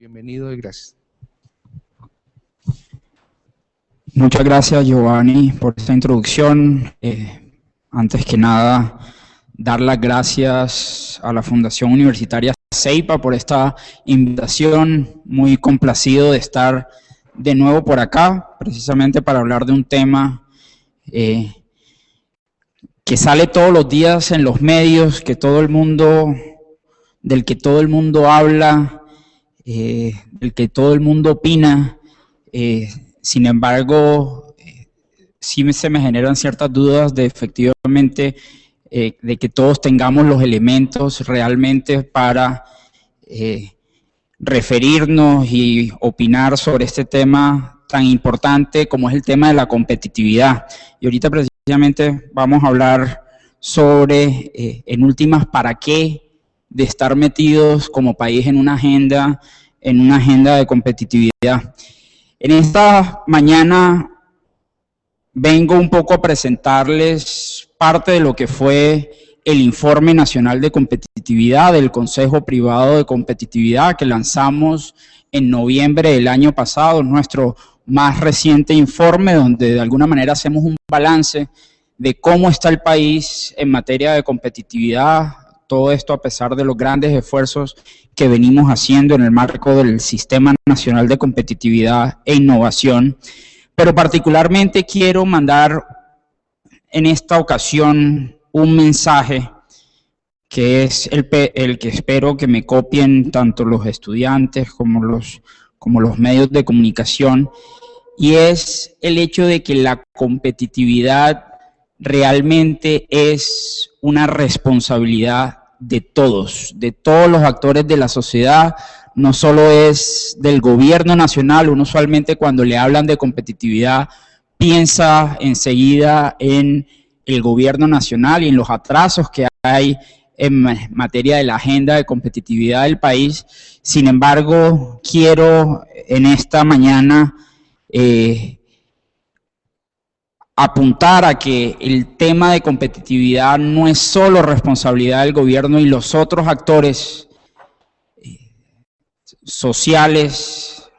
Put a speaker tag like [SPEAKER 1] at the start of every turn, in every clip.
[SPEAKER 1] Bienvenido y gracias.
[SPEAKER 2] Muchas gracias, Giovanni, por esta introducción. Antes que nada, dar las gracias a la Fundación Universitaria CEIPA por esta invitación. Muy complacido de estar de nuevo por acá, precisamente para hablar de un tema que sale todos los días en los medios, del que todo el mundo habla, del que todo el mundo opina. Sin embargo, sí se me generan ciertas dudas de efectivamente de que todos tengamos los elementos realmente para referirnos y opinar sobre este tema tan importante como es el tema de la competitividad. Y ahorita precisamente vamos a hablar sobre, en últimas, para qué de estar metidos como país en una agenda de competitividad. En esta mañana vengo un poco a presentarles parte de lo que fue el Informe Nacional de Competitividad del Consejo Privado de Competitividad que lanzamos en noviembre del año pasado, nuestro más reciente informe, donde de alguna manera hacemos un balance de cómo está el país en materia de competitividad. Todo esto a pesar de los grandes esfuerzos que venimos haciendo en el marco del Sistema Nacional de Competitividad e Innovación. Pero particularmente quiero mandar en esta ocasión un mensaje que es el que espero que me copien tanto los estudiantes como los medios de comunicación, y es el hecho de que la competitividad realmente es una responsabilidad de todos los actores de la sociedad. No solo es del gobierno nacional. Uno usualmente cuando le hablan de competitividad piensa enseguida en el gobierno nacional y en los atrasos que hay en materia de la agenda de competitividad del país. Sin embargo, quiero en esta mañana apuntar a que el tema de competitividad no es solo responsabilidad del gobierno y los otros actores sociales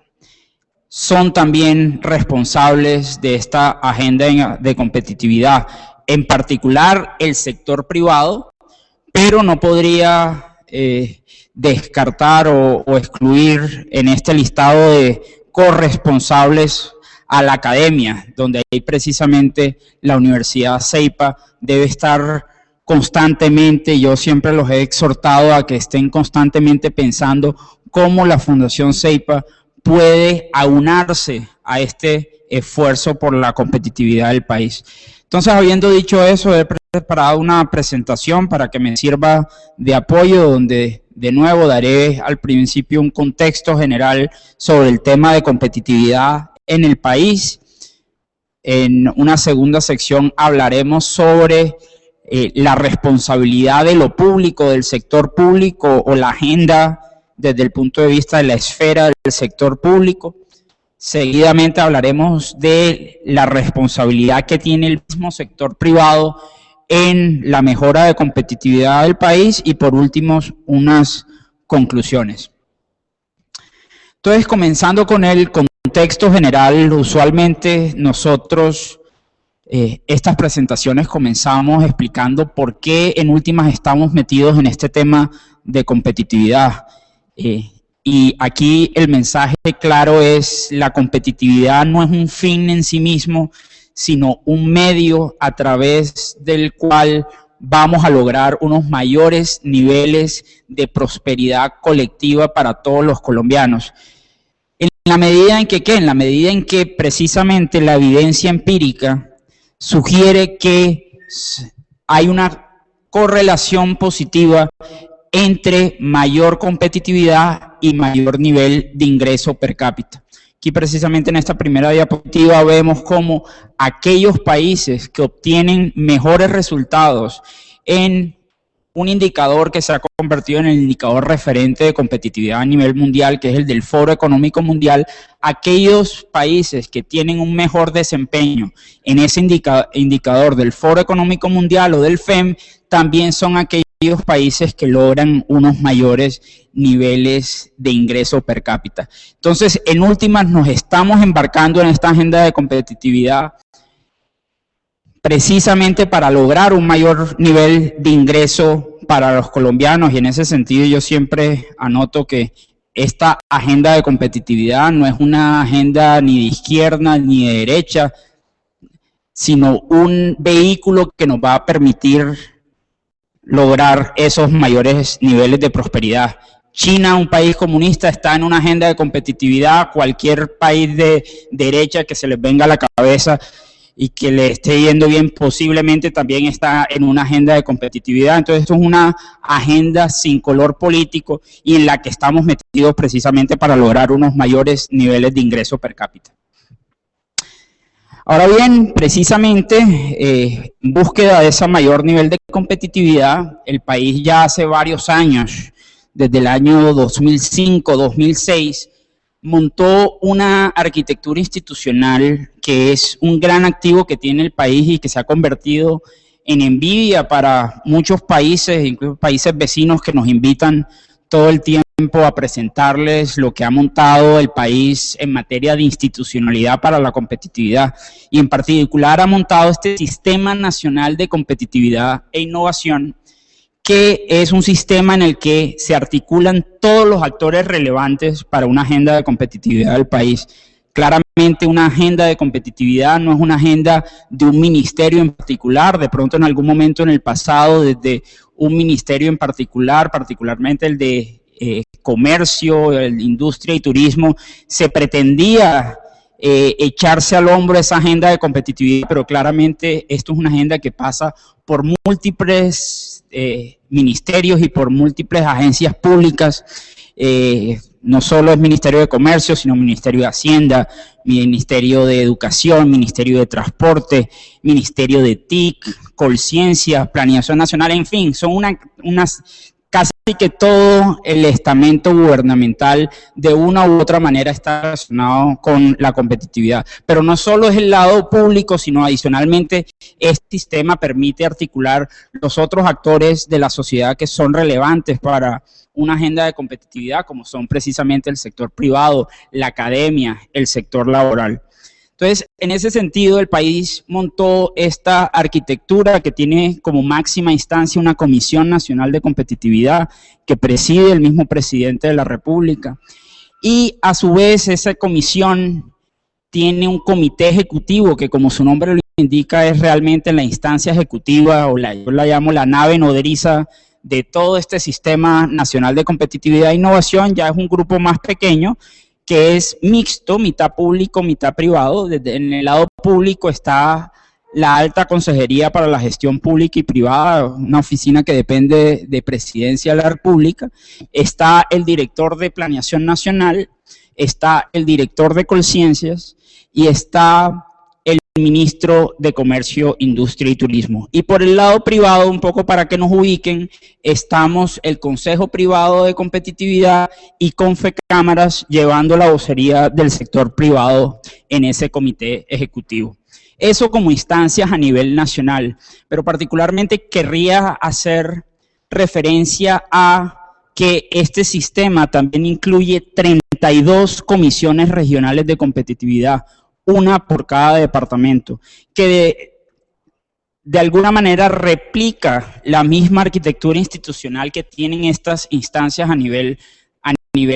[SPEAKER 2] son también responsables de esta agenda de competitividad, en particular el sector privado, pero no podría descartar o excluir en este listado de corresponsables a la academia, donde ahí precisamente la Universidad CEIPA debe estar constantemente. Yo siempre los he exhortado a que estén constantemente pensando cómo la Fundación CEIPA puede aunarse a este esfuerzo por la competitividad del país. Entonces, habiendo dicho eso, he preparado una presentación para que me sirva de apoyo, donde de nuevo daré al principio un contexto general sobre el tema de competitividad en el país. En una segunda sección hablaremos sobre la responsabilidad de lo público, del sector público, o la agenda desde el punto de vista de la esfera del sector público. Seguidamente hablaremos de la responsabilidad que tiene el mismo sector privado en la mejora de competitividad del país y por último unas conclusiones. Entonces, comenzando con el contexto general, usualmente nosotros estas presentaciones comenzamos explicando por qué en últimas estamos metidos en este tema de competitividad. Y aquí el mensaje claro es: la competitividad no es un fin en sí mismo, sino un medio a través del cual vamos a lograr unos mayores niveles de prosperidad colectiva para todos los colombianos. En la medida en que precisamente la evidencia empírica sugiere que hay una correlación positiva entre mayor competitividad y mayor nivel de ingreso per cápita. Aquí precisamente en esta primera diapositiva vemos cómo aquellos países que obtienen mejores resultados en un indicador que se ha convertido en el indicador referente de competitividad a nivel mundial, que es el del Foro Económico Mundial, aquellos países que tienen un mejor desempeño en ese indicador del Foro Económico Mundial o del FEM, también son aquellos aquellos países que logran unos mayores niveles de ingreso per cápita. Entonces, en últimas, nos estamos embarcando en esta agenda de competitividad precisamente para lograr un mayor nivel de ingreso para los colombianos, y en ese sentido yo siempre anoto que esta agenda de competitividad no es una agenda ni de izquierda ni de derecha, sino un vehículo que nos va a permitir lograr esos mayores niveles de prosperidad. China, un país comunista, está en una agenda de competitividad. Cualquier país de derecha que se les venga a la cabeza y que le esté yendo bien, posiblemente también está en una agenda de competitividad. Entonces, esto es una agenda sin color político y en la que estamos metidos precisamente para lograr unos mayores niveles de ingreso per cápita. Ahora bien, precisamente en búsqueda de ese mayor nivel de competitividad, el país ya hace varios años, desde el año 2005, 2006, montó una arquitectura institucional que es un gran activo que tiene el país y que se ha convertido en envidia para muchos países, incluso países vecinos que nos invitan todo el tiempo a presentarles lo que ha montado el país en materia de institucionalidad para la competitividad, y en particular ha montado este Sistema Nacional de Competitividad e Innovación, que es un sistema en el que se articulan todos los actores relevantes para una agenda de competitividad del país. Claramente una agenda de competitividad no es una agenda de un ministerio en particular, de pronto en algún momento en el pasado desde un ministerio en particular, particularmente el de comercio, industria y turismo, se pretendía echarse al hombro esa agenda de competitividad, pero claramente esto es una agenda que pasa por múltiples ministerios y por múltiples agencias públicas. No solo es Ministerio de Comercio, sino Ministerio de Hacienda, Ministerio de Educación, Ministerio de Transporte, Ministerio de TIC, Colciencia, Planeación Nacional, en fin, son unas casi que todo el estamento gubernamental de una u otra manera está relacionado con la competitividad. Pero no solo es el lado público, sino adicionalmente este sistema permite articular los otros actores de la sociedad que son relevantes para una agenda de competitividad, como son precisamente el sector privado, la academia, el sector laboral. Entonces, en ese sentido, el país montó esta arquitectura que tiene como máxima instancia una Comisión Nacional de Competitividad que preside el mismo presidente de la República. Y a su vez, esa comisión tiene un comité ejecutivo que, como su nombre lo indica, es realmente la instancia ejecutiva, o yo la llamo la nave nodriza de todo este Sistema Nacional de Competitividad e Innovación. Ya es un grupo más pequeño, que es mixto, mitad público, mitad privado. En el lado público está la Alta Consejería para la Gestión Pública y Privada, una oficina que depende de Presidencia de la República. Está el director de Planeación Nacional, está el director de Colciencias y está el ministro de Comercio, Industria y Turismo. Y por el lado privado, un poco para que nos ubiquen, estamos el Consejo Privado de Competitividad y Confecámaras llevando la vocería del sector privado en ese comité ejecutivo. Eso como instancias a nivel nacional, pero particularmente querría hacer referencia a que este sistema también incluye 32 comisiones regionales de competitividad, una por cada departamento, que de alguna manera replica la misma arquitectura institucional que tienen estas instancias a nivel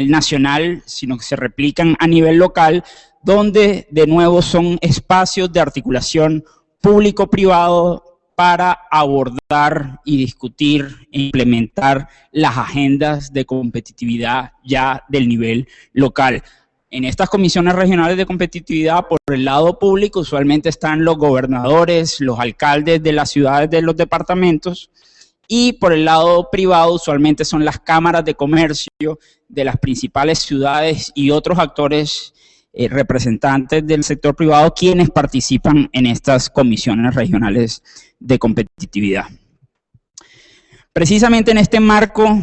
[SPEAKER 2] nacional, sino que se replican a nivel local, donde de nuevo son espacios de articulación público-privado para abordar y discutir e implementar las agendas de competitividad ya del nivel local. En estas comisiones regionales de competitividad, por el lado público, usualmente están los gobernadores, los alcaldes de las ciudades, de los departamentos, y por el lado privado, usualmente son las cámaras de comercio de las principales ciudades y otros actores representantes del sector privado quienes participan en estas comisiones regionales de competitividad. Precisamente en este marco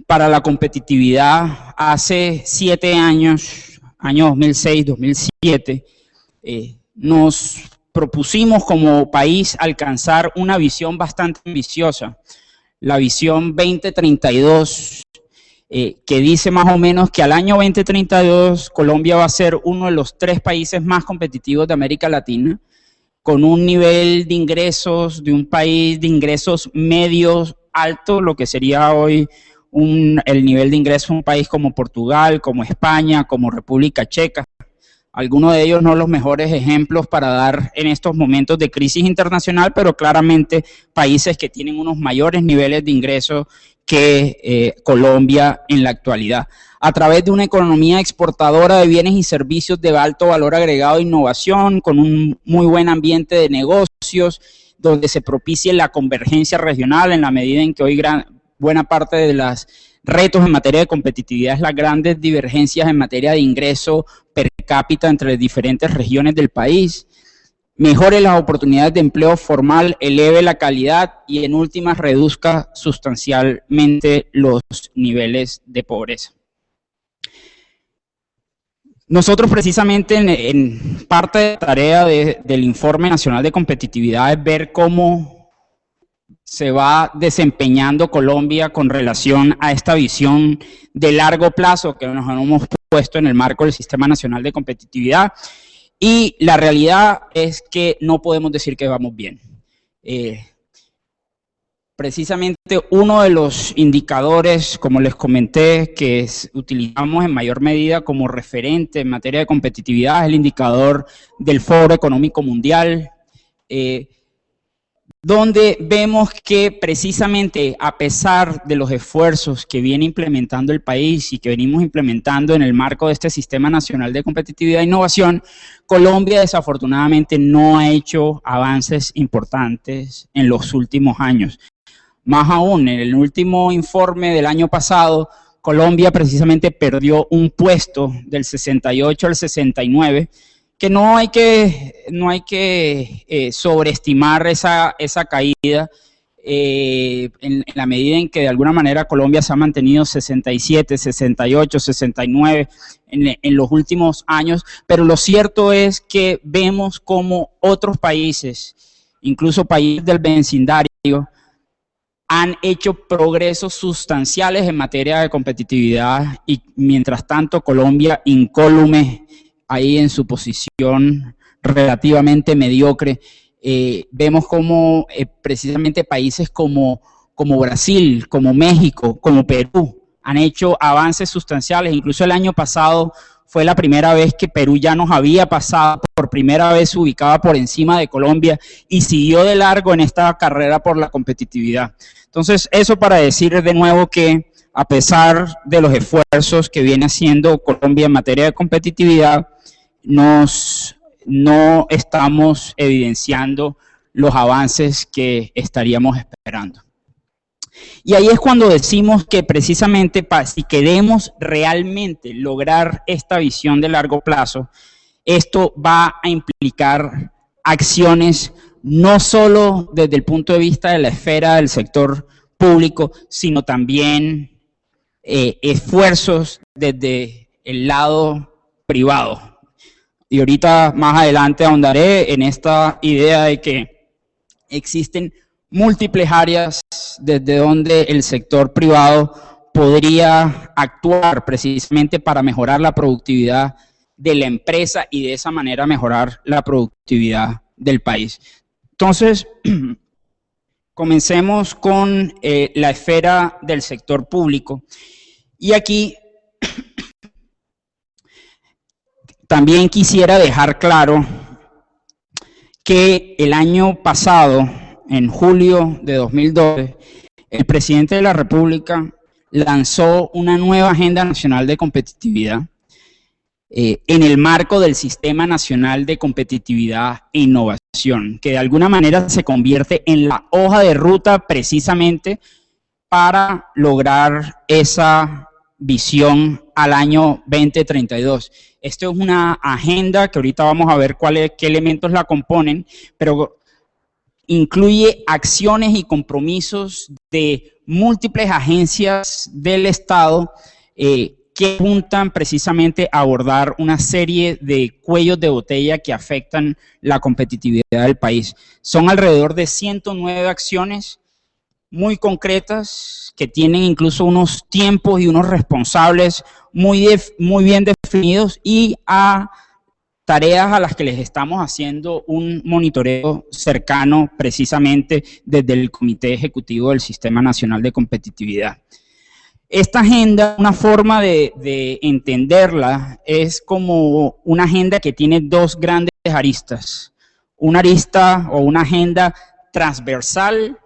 [SPEAKER 2] para la competitividad, hace 7 años, año 2006-2007, nos propusimos como país alcanzar una visión bastante ambiciosa. la visión 2032, que dice más o menos que al año 2032 Colombia va a ser uno de los 3 países más competitivos de América Latina, con un nivel de ingresos de un país de ingresos medios alto, lo que sería hoy el nivel de ingresos de un país como Portugal, como España, como República Checa. Algunos de ellos no los mejores ejemplos para dar en estos momentos de crisis internacional, pero claramente países que tienen unos mayores niveles de ingresos que Colombia en la actualidad. A través de una economía exportadora de bienes y servicios de alto valor agregado e innovación, con un muy buen ambiente de negocios, donde se propicie la convergencia regional en la medida en que hoy buena parte de los retos en materia de competitividad es las grandes divergencias en materia de ingreso per cápita entre diferentes regiones del país, mejore las oportunidades de empleo formal, eleve la calidad y en últimas reduzca sustancialmente los niveles de pobreza. Nosotros precisamente en parte de la tarea del Informe Nacional de Competitividad es ver cómo se va desempeñando Colombia con relación a esta visión de largo plazo que nos hemos puesto en el marco del Sistema Nacional de Competitividad. Y la realidad es que no podemos decir que vamos bien. Precisamente uno de los indicadores, como les comenté, que utilizamos en mayor medida como referente en materia de competitividad es el indicador del Foro Económico Mundial, donde vemos que precisamente a pesar de los esfuerzos que viene implementando el país y que venimos implementando en el marco de este Sistema Nacional de Competitividad e Innovación, Colombia desafortunadamente no ha hecho avances importantes en los últimos años. Más aún, en el último informe del año pasado, Colombia precisamente perdió un puesto del 68 al 69, que no hay que sobreestimar esa caída en la medida en que de alguna manera Colombia se ha mantenido 67, 68, 69 en los últimos años, pero lo cierto es que vemos como otros países, incluso países del vecindario, han hecho progresos sustanciales en materia de competitividad y mientras tanto Colombia incólume ahí en su posición relativamente mediocre. Vemos como precisamente países como Brasil, como México, como Perú han hecho avances sustanciales. Incluso el año pasado fue la primera vez que Perú ya nos había pasado, por primera vez se ubicaba por encima de Colombia y siguió de largo en esta carrera por la competitividad. Entonces, eso para decir de nuevo que a pesar de los esfuerzos que viene haciendo Colombia en materia de competitividad, no estamos evidenciando los avances que estaríamos esperando. Y ahí es cuando decimos que precisamente si queremos realmente lograr esta visión de largo plazo, esto va a implicar acciones no solo desde el punto de vista de la esfera del sector público, sino también esfuerzos desde el lado privado. Y ahorita más adelante ahondaré en esta idea de que existen múltiples áreas desde donde el sector privado podría actuar precisamente para mejorar la productividad de la empresa y de esa manera mejorar la productividad del país. Entonces, comencemos con la esfera del sector público. Y aquí también quisiera dejar claro que el año pasado, en julio de 2012, el presidente de la República lanzó una nueva Agenda Nacional de Competitividad en el marco del Sistema Nacional de Competitividad e Innovación, que de alguna manera se convierte en la hoja de ruta precisamente para lograr esa visión al año 2032. Esto es una agenda que ahorita vamos a ver qué elementos la componen, pero incluye acciones y compromisos de múltiples agencias del Estado que apuntan precisamente a abordar una serie de cuellos de botella que afectan la competitividad del país. Son alrededor de 109 acciones muy concretas, que tienen incluso unos tiempos y unos responsables muy bien definidos, y a tareas a las que les estamos haciendo un monitoreo cercano precisamente desde el Comité Ejecutivo del Sistema Nacional de Competitividad. Esta agenda, una forma de entenderla, es como una agenda que tiene dos grandes aristas. Una arista o una agenda transversal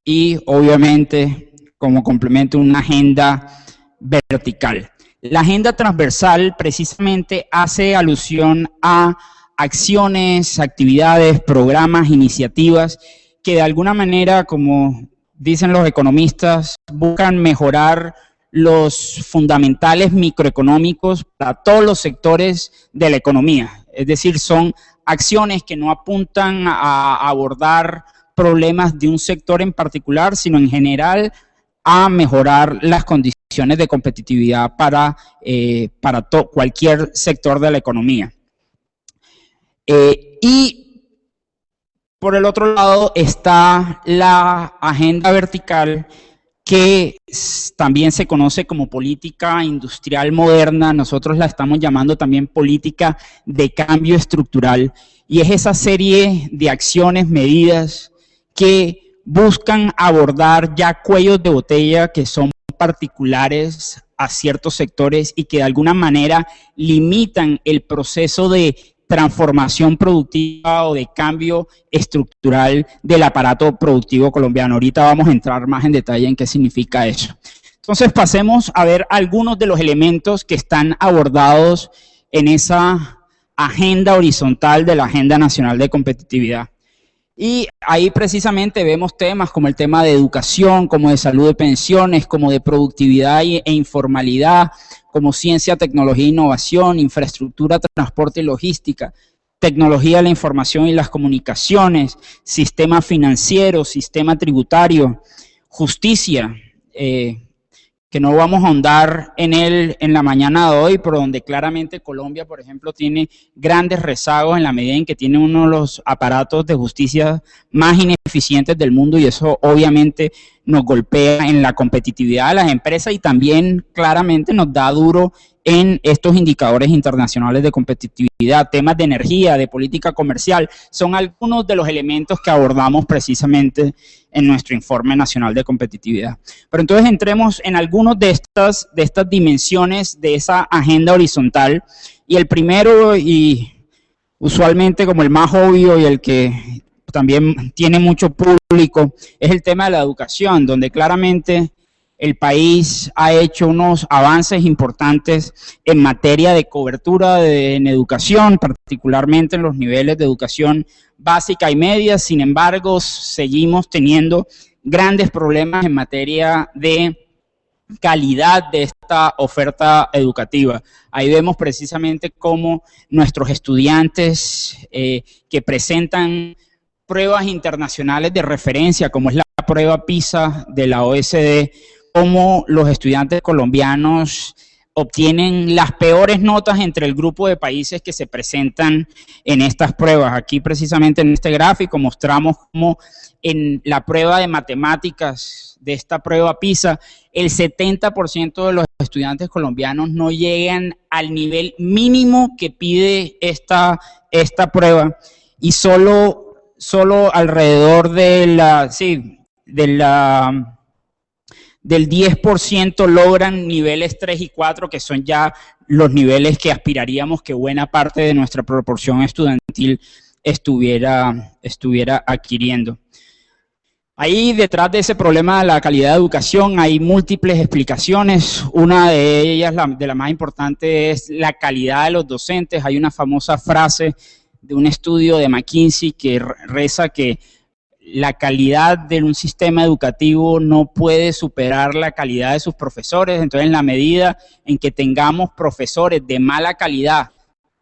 [SPEAKER 2] y, obviamente, como complemento, una agenda vertical. La agenda transversal precisamente hace alusión a acciones, actividades, programas, iniciativas que de alguna manera, como dicen los economistas, buscan mejorar los fundamentales microeconómicos para todos los sectores de la economía. Es decir, son acciones que no apuntan a abordar problemas de un sector en particular, sino en general a mejorar las condiciones de competitividad para cualquier sector de la economía. Y por el otro lado está la agenda vertical, que también se conoce como política industrial moderna. Nosotros la estamos llamando también política de cambio estructural, y es esa serie de acciones, medidas que buscan abordar ya cuellos de botella que son particulares a ciertos sectores y que de alguna manera limitan el proceso de transformación productiva o de cambio estructural del aparato productivo colombiano. Ahorita vamos a entrar más en detalle en qué significa eso. Entonces pasemos a ver algunos de los elementos que están abordados en esa agenda horizontal de la Agenda Nacional de Competitividad. Y ahí precisamente vemos temas como el tema de educación, como de salud y pensiones, como de productividad e informalidad, como ciencia, tecnología e innovación, infraestructura, transporte y logística, tecnología de la información y las comunicaciones, sistema financiero, sistema tributario, justicia, que no vamos a ahondar en él en la mañana de hoy, pero donde claramente Colombia, por ejemplo, tiene grandes rezagos en la medida en que tiene uno de los aparatos de justicia más ineficientes del mundo, y eso obviamente nos golpea en la competitividad de las empresas y también claramente nos da duro en estos indicadores internacionales de competitividad. Temas de energía, de política comercial, son algunos de los elementos que abordamos precisamente en nuestro Informe Nacional de Competitividad. Pero entonces entremos en algunos de estas dimensiones de esa agenda horizontal, y el primero, y usualmente como el más obvio y el que también tiene mucho público, es el tema de la educación, donde claramente el país ha hecho unos avances importantes en materia de cobertura en educación, particularmente en los niveles de educación básica y media. Sin embargo, seguimos teniendo grandes problemas en materia de calidad de esta oferta educativa. Ahí vemos precisamente cómo nuestros estudiantes que presentan pruebas internacionales de referencia, como es la prueba PISA de la OECD, cómo los estudiantes colombianos obtienen las peores notas entre el grupo de países que se presentan en estas pruebas. Aquí precisamente en este gráfico mostramos cómo en la prueba de matemáticas de esta prueba PISA, el 70% de los estudiantes colombianos no llegan al nivel mínimo que pide esta prueba, y solo alrededor del 10% logran niveles 3 y 4, que son ya los niveles que aspiraríamos que buena parte de nuestra proporción estudiantil estuviera adquiriendo. Ahí detrás de ese problema de la calidad de educación hay múltiples explicaciones. Una de ellas, de la más importante, es la calidad de los docentes. Hay una famosa frase de un estudio de McKinsey que reza que la calidad de un sistema educativo no puede superar la calidad de sus profesores. Entonces, en la medida en que tengamos profesores de mala calidad,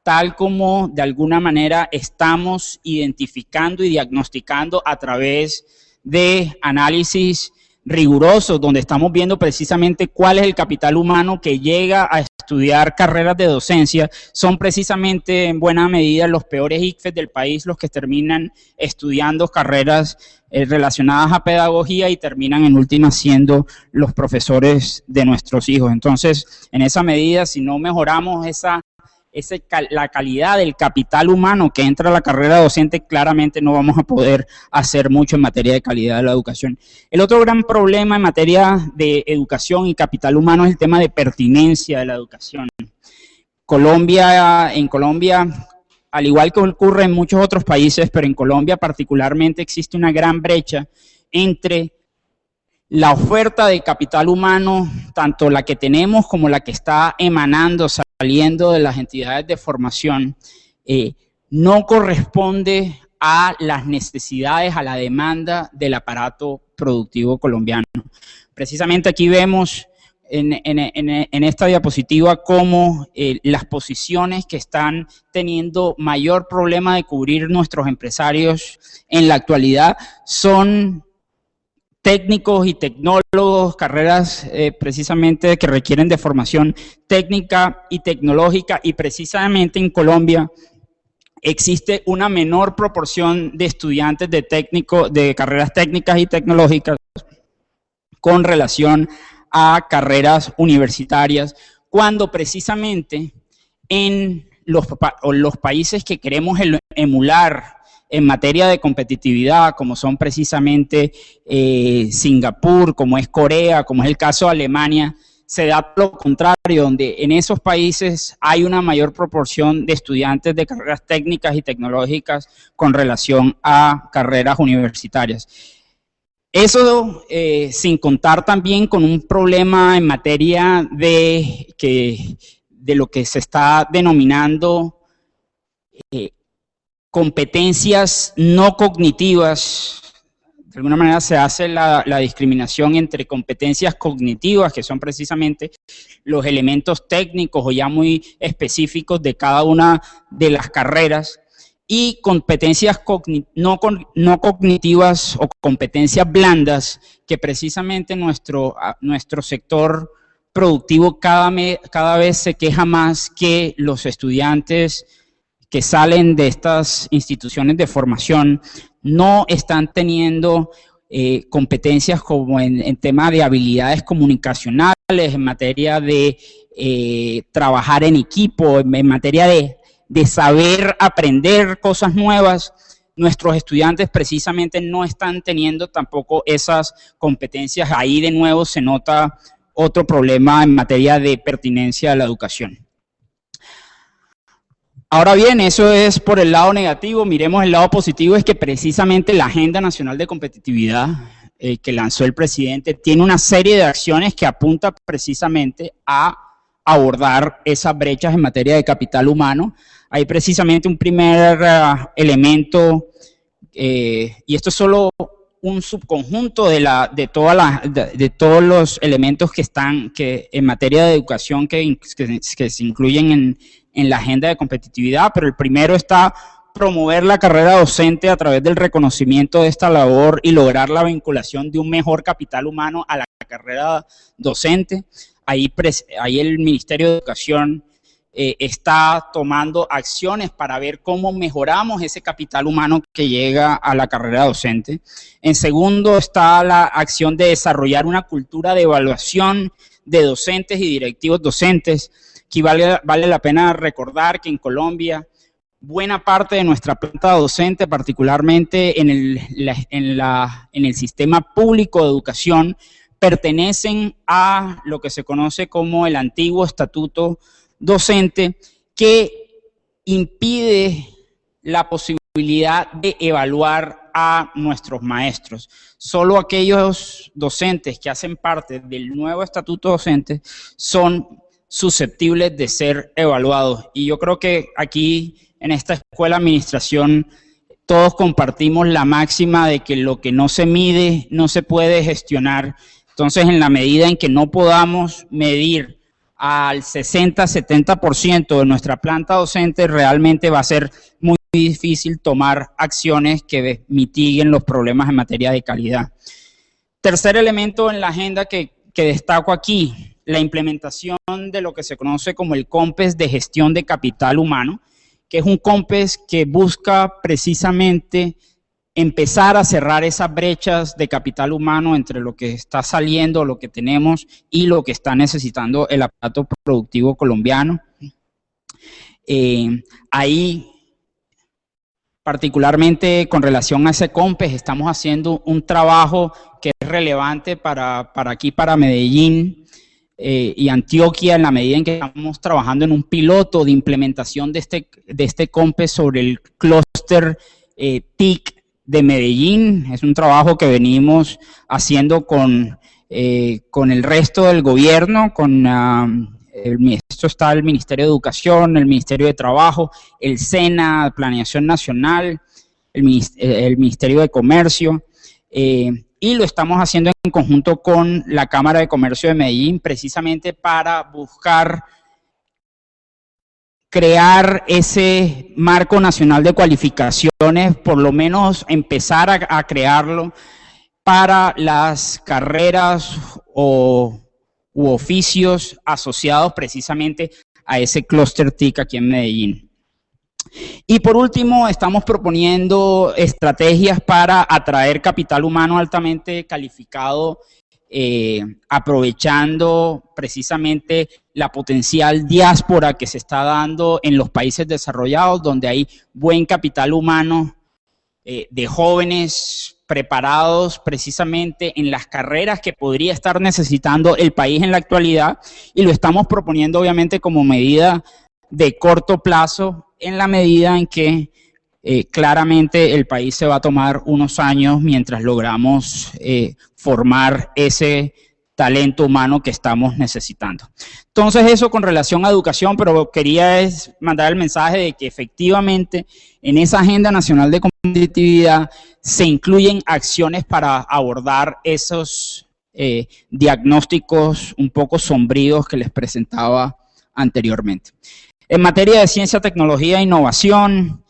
[SPEAKER 2] tal como de alguna manera estamos identificando y diagnosticando a través de análisis rigurosos, donde estamos viendo precisamente cuál es el capital humano que llega a estudiar carreras de docencia, son precisamente en buena medida los peores ICFES del país los que terminan estudiando carreras relacionadas a pedagogía y terminan en última siendo los profesores de nuestros hijos. Entonces, en esa medida, si no mejoramos la calidad del capital humano que entra a la carrera docente, claramente no vamos a poder hacer mucho en materia de calidad de la educación. El otro gran problema en materia de educación y capital humano es el tema de pertinencia de la educación. En Colombia, al igual que ocurre en muchos otros países, pero en Colombia particularmente existe una gran brecha entre la oferta de capital humano, tanto la que tenemos como la que está emanando, saliendo de las entidades de formación, no corresponde a las necesidades, a la demanda del aparato productivo colombiano. Precisamente aquí vemos en esta diapositiva cómo las posiciones que están teniendo mayor problema de cubrir nuestros empresarios en la actualidad son técnicos y tecnólogos, carreras precisamente que requieren de formación técnica y tecnológica, y precisamente en Colombia existe una menor proporción de estudiantes de carreras técnicas y tecnológicas con relación a carreras universitarias, cuando precisamente en los países que queremos emular en materia de competitividad, como son precisamente Singapur, como es Corea, como es el caso de Alemania, se da lo contrario, donde en esos países hay una mayor proporción de estudiantes de carreras técnicas y tecnológicas con relación a carreras universitarias. Eso sin contar también con un problema en materia de lo que se está denominando competencias no cognitivas. De alguna manera se hace la discriminación entre competencias cognitivas, que son precisamente los elementos técnicos o ya muy específicos de cada una de las carreras, y competencias no cognitivas o competencias blandas, que precisamente nuestro sector productivo cada vez se queja más que los estudiantes que salen de estas instituciones de formación no están teniendo competencias como en tema de habilidades comunicacionales, en materia de trabajar en equipo, en materia de saber aprender cosas nuevas. Nuestros estudiantes precisamente no están teniendo tampoco esas competencias. Ahí de nuevo se nota otro problema en materia de pertinencia de la educación. Ahora bien, eso es por el lado negativo. Miremos el lado positivo, es que precisamente la Agenda Nacional de Competitividad que lanzó el presidente tiene una serie de acciones que apunta precisamente a abordar esas brechas en materia de capital humano. Hay precisamente un primer elemento, y esto es solo un subconjunto de todos los elementos que están en materia de educación que se incluyen en la agenda de competitividad, pero el primero está promover la carrera docente a través del reconocimiento de esta labor y lograr la vinculación de un mejor capital humano a la carrera docente. Ahí el Ministerio de Educación está tomando acciones para ver cómo mejoramos ese capital humano que llega a la carrera docente. En segundo está la acción de desarrollar una cultura de evaluación de docentes y directivos docentes. Aquí vale la pena recordar que en Colombia buena parte de nuestra planta docente, particularmente en el sistema público de educación, pertenecen a lo que se conoce como el antiguo estatuto docente, que impide la posibilidad de evaluar a nuestros maestros. Solo aquellos docentes que hacen parte del nuevo estatuto docente son susceptibles de ser evaluados. Y yo creo que aquí en esta escuela de administración todos compartimos la máxima de que lo que no se mide no se puede gestionar. Entonces, en la medida en que no podamos medir al 60-70% de nuestra planta docente, realmente va a ser muy difícil tomar acciones que mitiguen los problemas en materia de calidad. Tercer elemento en la agenda que destaco aquí, la implementación de lo que se conoce como el COMPES de gestión de capital humano, que es un COMPES que busca precisamente empezar a cerrar esas brechas de capital humano entre lo que está saliendo, lo que tenemos y lo que está necesitando el aparato productivo colombiano. Ahí, particularmente con relación a ese COMPES, estamos haciendo un trabajo que es relevante para aquí, para Medellín y Antioquia, en la medida en que estamos trabajando en un piloto de implementación de este COMPES sobre el clúster TIC de Medellín. Es un trabajo que venimos haciendo con el resto del gobierno, esto está el Ministerio de Educación, el Ministerio de Trabajo, el SENA, Planeación Nacional, el Ministerio de Comercio, y lo estamos haciendo en conjunto con la Cámara de Comercio de Medellín, precisamente para buscar crear ese marco nacional de cualificaciones, por lo menos empezar a crearlo para las carreras u oficios asociados precisamente a ese clúster TIC aquí en Medellín. Y por último, estamos proponiendo estrategias para atraer capital humano altamente calificado, aprovechando precisamente la potencial diáspora que se está dando en los países desarrollados, donde hay buen capital humano de jóvenes preparados precisamente en las carreras que podría estar necesitando el país en la actualidad, y lo estamos proponiendo obviamente como medida de corto plazo, en la medida en que claramente el país se va a tomar unos años mientras logramos formar ese talento humano que estamos necesitando. Entonces, eso con relación a educación, pero quería mandar el mensaje de que efectivamente en esa Agenda Nacional de Competitividad se incluyen acciones para abordar esos diagnósticos un poco sombríos que les presentaba anteriormente. En materia de ciencia, tecnología e innovación,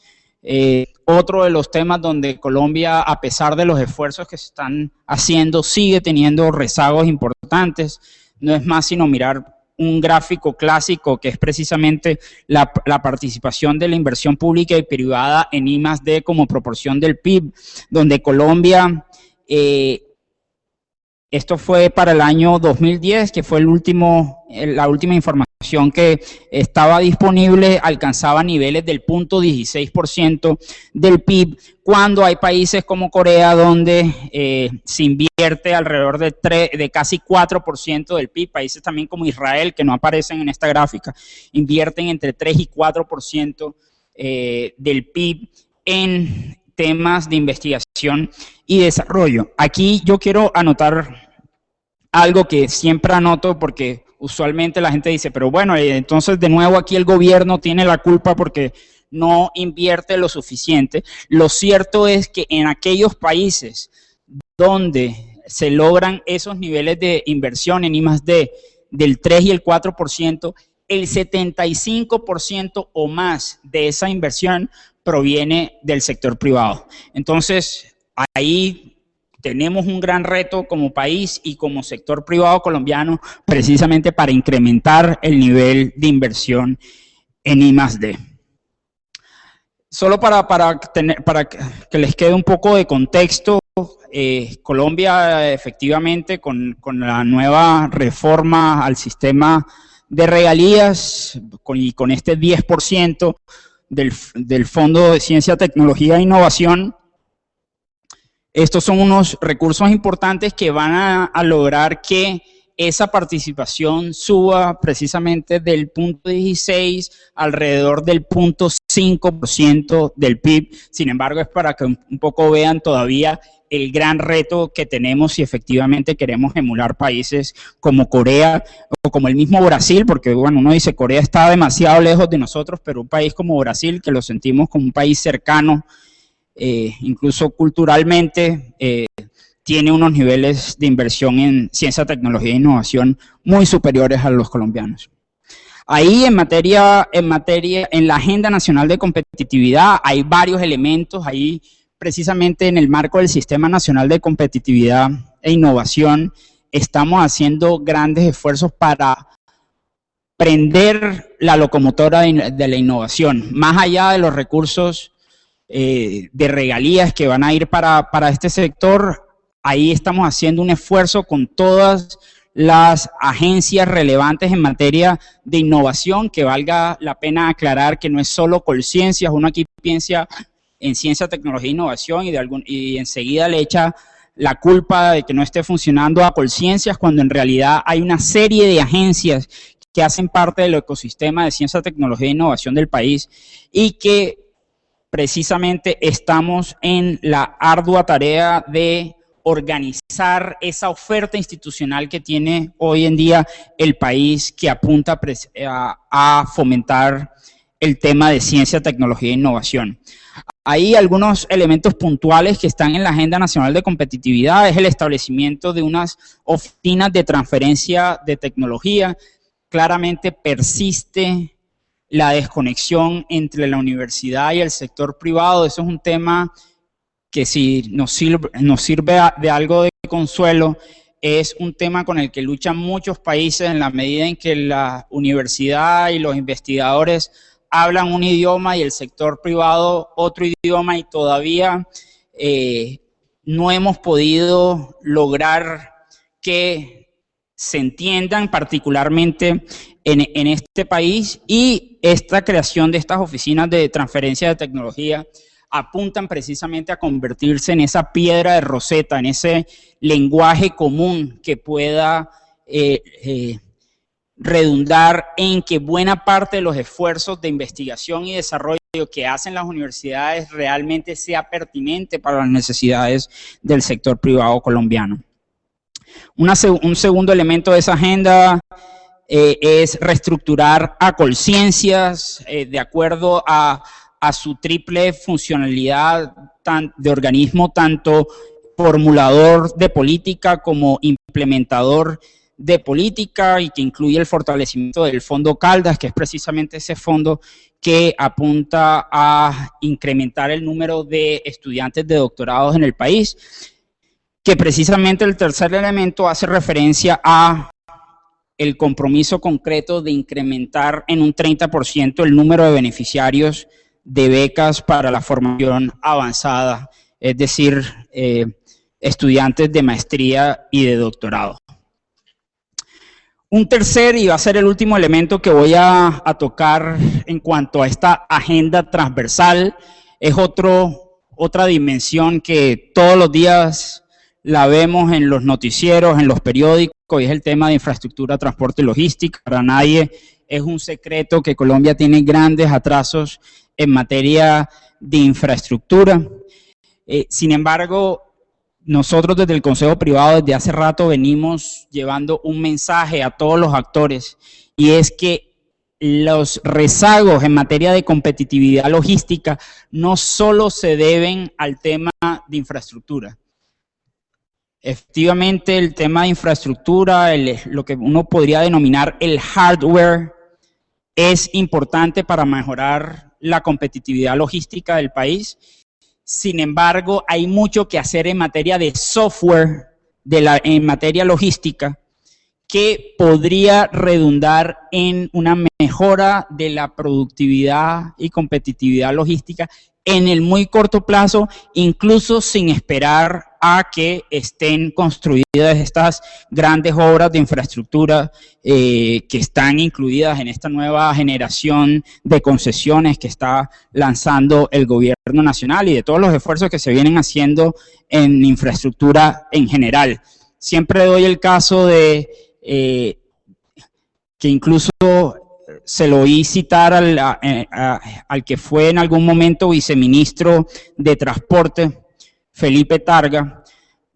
[SPEAKER 2] otro de los temas donde Colombia, a pesar de los esfuerzos que se están haciendo, sigue teniendo rezagos importantes. No es más sino mirar un gráfico clásico que es precisamente la participación de la inversión pública y privada en I+D como proporción del PIB, donde Colombia, esto fue para el año 2010, que fue la última información que estaba disponible, alcanzaba niveles del 0.16% del PIB, cuando hay países como Corea donde se invierte alrededor de casi 4% del PIB, países también como Israel, que no aparecen en esta gráfica, invierten entre 3 y 4% del PIB en temas de investigación y desarrollo. Aquí yo quiero anotar algo que siempre anoto porque usualmente la gente dice, pero bueno, entonces de nuevo aquí el gobierno tiene la culpa porque no invierte lo suficiente. Lo cierto es que en aquellos países donde se logran esos niveles de inversión en I+D del 3 y el 4%, el 75% o más de esa inversión proviene del sector privado. Entonces, ahí tenemos un gran reto como país y como sector privado colombiano, precisamente para incrementar el nivel de inversión en I+D. Solo para que les quede un poco de contexto, Colombia efectivamente con la nueva reforma al sistema de regalías y con este 10% del Fondo de Ciencia, Tecnología e Innovación, estos son unos recursos importantes que van a lograr que esa participación suba precisamente del 0.16 alrededor del 0.5% del PIB. Sin embargo, es para que un poco vean todavía el gran reto que tenemos si efectivamente queremos emular países como Corea o como el mismo Brasil, porque bueno, uno dice Corea está demasiado lejos de nosotros, pero un país como Brasil, que lo sentimos como un país cercano, incluso culturalmente, tiene unos niveles de inversión en ciencia, tecnología e innovación muy superiores a los colombianos. Ahí en la Agenda Nacional de Competitividad hay varios elementos. Ahí precisamente en el marco del Sistema Nacional de Competitividad e Innovación estamos haciendo grandes esfuerzos para prender la locomotora de la innovación, más allá de los recursos de regalías que van a ir para este sector. Ahí estamos haciendo un esfuerzo con todas las agencias relevantes en materia de innovación, que valga la pena aclarar que no es solo Colciencias. Uno aquí piensa en ciencia, tecnología e innovación y enseguida le echa la culpa de que no esté funcionando a Colciencias, cuando en realidad hay una serie de agencias que hacen parte del ecosistema de ciencia, tecnología e innovación del país y que precisamente estamos en la ardua tarea de organizar esa oferta institucional que tiene hoy en día el país, que apunta a fomentar el tema de ciencia, tecnología e innovación. Hay algunos elementos puntuales que están en la Agenda Nacional de Competitividad. Es el establecimiento de unas oficinas de transferencia de tecnología. Claramente persiste la desconexión entre la universidad y el sector privado. Eso es un tema que si nos sirve de algo de consuelo, es un tema con el que luchan muchos países en la medida en que la universidad y los investigadores hablan un idioma y el sector privado otro idioma, y todavía no hemos podido lograr que se entiendan particularmente en este país, y esta creación de estas oficinas de transferencia de tecnología apuntan precisamente a convertirse en esa piedra de Rosetta, en ese lenguaje común que pueda redundar en que buena parte de los esfuerzos de investigación y desarrollo que hacen las universidades realmente sea pertinente para las necesidades del sector privado colombiano. Un segundo elemento de esa agenda es reestructurar a Colciencias de acuerdo a su triple funcionalidad de organismo, tanto formulador de política como implementador de política, y que incluye el fortalecimiento del Fondo Caldas, que es precisamente ese fondo que apunta a incrementar el número de estudiantes de doctorados en el país, que precisamente el tercer elemento hace referencia a el compromiso concreto de incrementar en un 30% el número de beneficiarios de becas para la formación avanzada, es decir, estudiantes de maestría y de doctorado. Un tercer, y va a ser el último elemento que voy a tocar en cuanto a esta agenda transversal, es otra dimensión que todos los días la vemos en los noticieros, en los periódicos, y es el tema de infraestructura, transporte y logística. Para nadie es un secreto que Colombia tiene grandes atrasos en materia de infraestructura. Sin embargo, nosotros desde el Consejo Privado desde hace rato venimos llevando un mensaje a todos los actores, y es que los rezagos en materia de competitividad logística no solo se deben al tema de infraestructura. Efectivamente, el tema de infraestructura, lo que uno podría denominar el hardware, es importante para mejorar la competitividad logística del país. Sin embargo, hay mucho que hacer en materia de software, en materia logística, que podría redundar en una mejora de la productividad y competitividad logística en el muy corto plazo, incluso sin esperar a que estén construidas estas grandes obras de infraestructura que están incluidas en esta nueva generación de concesiones que está lanzando el gobierno nacional, y de todos los esfuerzos que se vienen haciendo en infraestructura en general. Siempre doy el caso de que incluso se lo oí citar al que fue en algún momento viceministro de Transporte, Felipe Targa.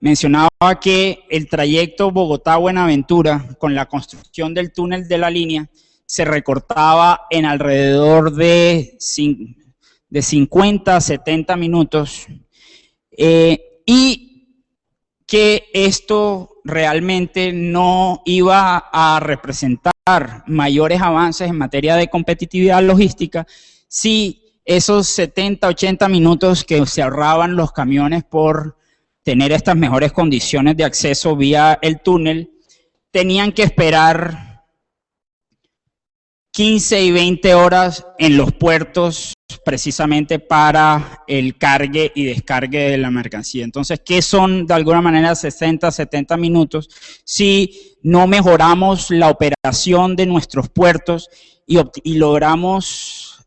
[SPEAKER 2] Mencionaba que el trayecto Bogotá-Buenaventura, con la construcción del túnel de la línea, se recortaba en alrededor de 50 a 70 minutos, y que esto realmente no iba a representar mayores avances en materia de competitividad logística si esos 70, 80 minutos que se ahorraban los camiones por tener estas mejores condiciones de acceso vía el túnel tenían que esperar 15 y 20 horas en los puertos precisamente para el cargue y descargue de la mercancía. Entonces, ¿qué son de alguna manera 60, 70 minutos si no mejoramos la operación de nuestros puertos y logramos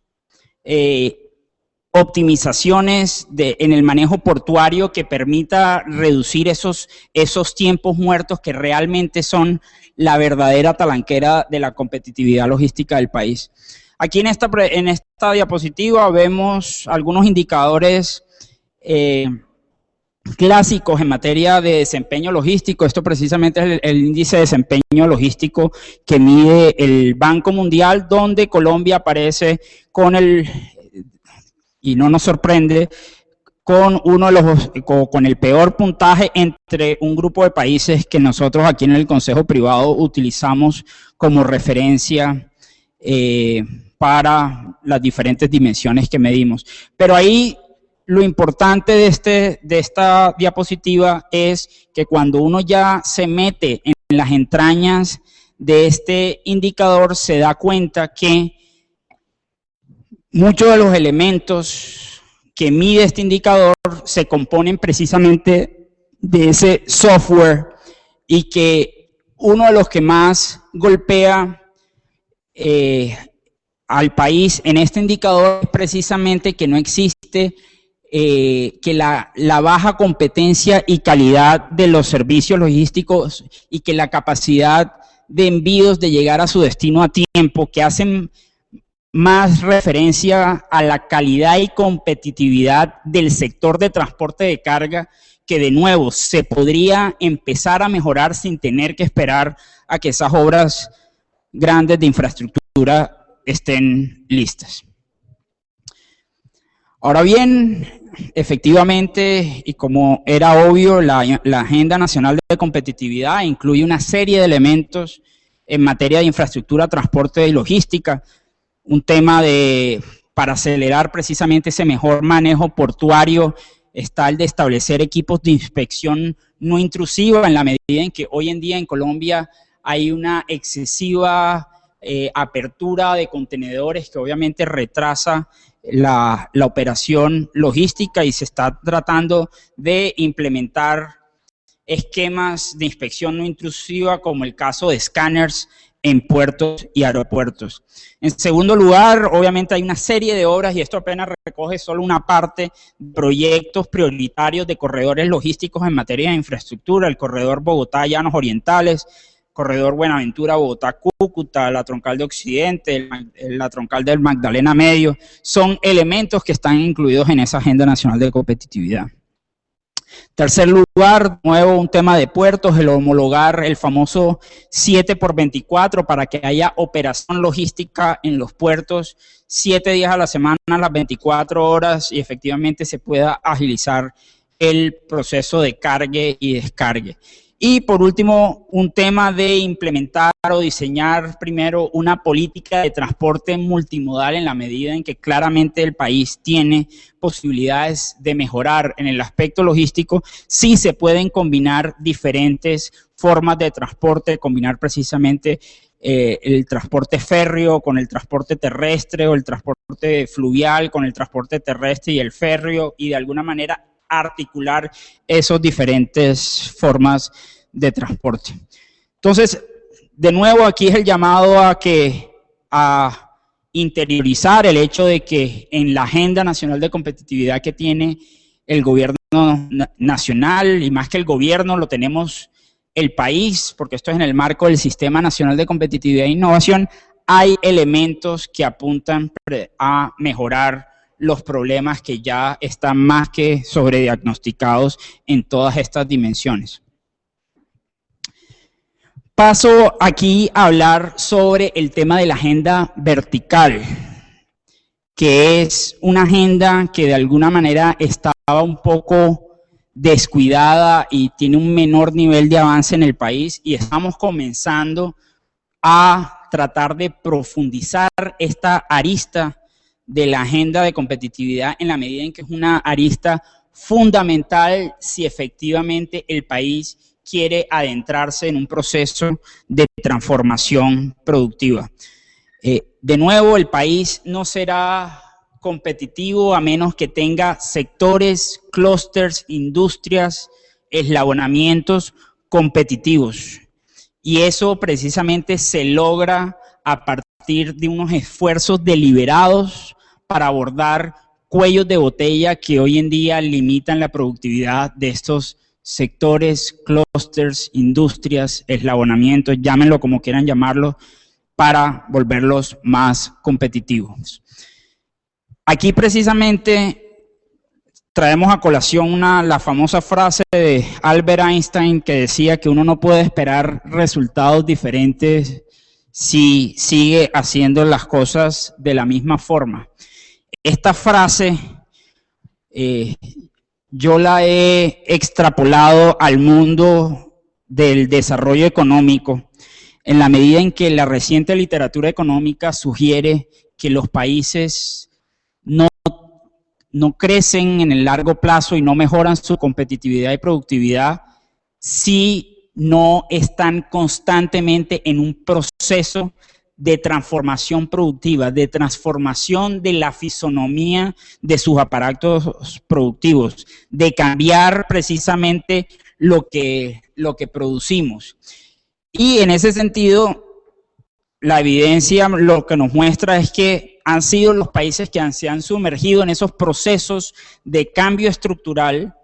[SPEAKER 2] optimizaciones en el manejo portuario que permita reducir esos tiempos muertos que realmente son la verdadera talanquera de la competitividad logística del país? Aquí en esta diapositiva vemos algunos indicadores clásicos en materia de desempeño logístico. Esto precisamente es el índice de desempeño logístico que mide el Banco Mundial, donde Colombia aparece con y no nos sorprende, con con el peor puntaje entre un grupo de países que nosotros aquí en el Consejo Privado utilizamos como referencia para las diferentes dimensiones que medimos. Pero ahí lo importante de esta diapositiva es que cuando uno ya se mete en las entrañas de este indicador, se da cuenta que muchos de los elementos que mide este indicador se componen precisamente de ese software, y que uno de los que más golpea al país en este indicador es precisamente que no existe que la baja competencia y calidad de los servicios logísticos, y que la capacidad de envíos de llegar a su destino a tiempo, que hacen más referencia a la calidad y competitividad del sector de transporte de carga, que de nuevo se podría empezar a mejorar sin tener que esperar a que esas obras grandes de infraestructura estén listas. Ahora bien, efectivamente, y como era obvio, la Agenda Nacional de Competitividad incluye una serie de elementos en materia de infraestructura, transporte y logística. Un tema para acelerar precisamente ese mejor manejo portuario está el de establecer equipos de inspección no intrusiva, en la medida en que hoy en día en Colombia hay una excesiva apertura de contenedores que obviamente retrasa la operación logística, y se está tratando de implementar esquemas de inspección no intrusiva, como el caso de escáneres en puertos y aeropuertos. En segundo lugar, obviamente hay una serie de obras, y esto apenas recoge solo una parte, de proyectos prioritarios de corredores logísticos en materia de infraestructura: el corredor Bogotá-Llanos Orientales, corredor Buenaventura-Bogotá-Cúcuta, la troncal de Occidente, la troncal del Magdalena Medio. Son elementos que están incluidos en esa Agenda Nacional de Competitividad. Tercer lugar, nuevo, un tema de puertos, el homologar el famoso 7x24 para que haya operación logística en los puertos 7 días a la semana, las 24 horas, y efectivamente se pueda agilizar el proceso de cargue y descargue. Y por último, un tema de implementar o diseñar primero una política de transporte multimodal, en la medida en que claramente el país tiene posibilidades de mejorar en el aspecto logístico. Sí se pueden combinar diferentes formas de transporte, combinar precisamente el transporte férreo con el transporte terrestre, o el transporte fluvial con el transporte terrestre y el férreo, y de alguna manera articular esas diferentes formas de transporte. Entonces, de nuevo, aquí es el llamado a interiorizar el hecho de que en la Agenda Nacional de Competitividad que tiene el gobierno nacional, y más que el gobierno, lo tenemos el país, porque esto es en el marco del Sistema Nacional de Competitividad e Innovación, hay elementos que apuntan a mejorar los problemas que ya están más que sobrediagnosticados en todas estas dimensiones. Paso aquí a hablar sobre el tema de la agenda vertical, que es una agenda que de alguna manera estaba un poco descuidada y tiene un menor nivel de avance en el país, y estamos comenzando a tratar de profundizar esta arista de la agenda de competitividad, en la medida en que es una arista fundamental si efectivamente el país quiere adentrarse en un proceso de transformación productiva. De nuevo, el país no será competitivo a menos que tenga sectores, clústeres, industrias, eslabonamientos competitivos. Y eso precisamente se logra a partir de unos esfuerzos deliberados para abordar cuellos de botella que hoy en día limitan la productividad de estos sectores, clústeres, industrias, eslabonamientos, llámenlo como quieran llamarlo, para volverlos más competitivos. Aquí precisamente traemos a colación la famosa frase de Albert Einstein que decía que uno no puede esperar resultados diferentes si sigue haciendo las cosas de la misma forma. Esta frase yo la he extrapolado al mundo del desarrollo económico en la medida en que la reciente literatura económica sugiere que los países no crecen en el largo plazo y no mejoran su competitividad y productividad si no están constantemente en un proceso de transformación productiva, de transformación de la fisonomía de sus aparatos productivos, de cambiar precisamente lo que producimos. Y en ese sentido, la evidencia lo que nos muestra es que han sido los países que se han sumergido en esos procesos de cambio estructural,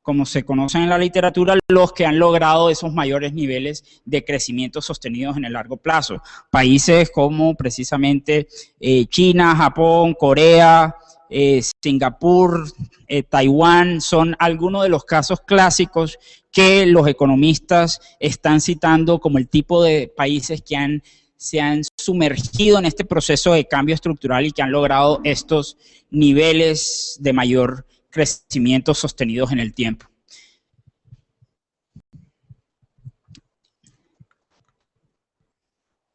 [SPEAKER 2] como se conocen en la literatura, los que han logrado esos mayores niveles de crecimiento sostenidos en el largo plazo. Países como precisamente China, Japón, Corea, Singapur, Taiwán, son algunos de los casos clásicos que los economistas están citando como el tipo de países que se han sumergido en este proceso de cambio estructural y que han logrado estos niveles de mayor crecimiento sostenidos en el tiempo.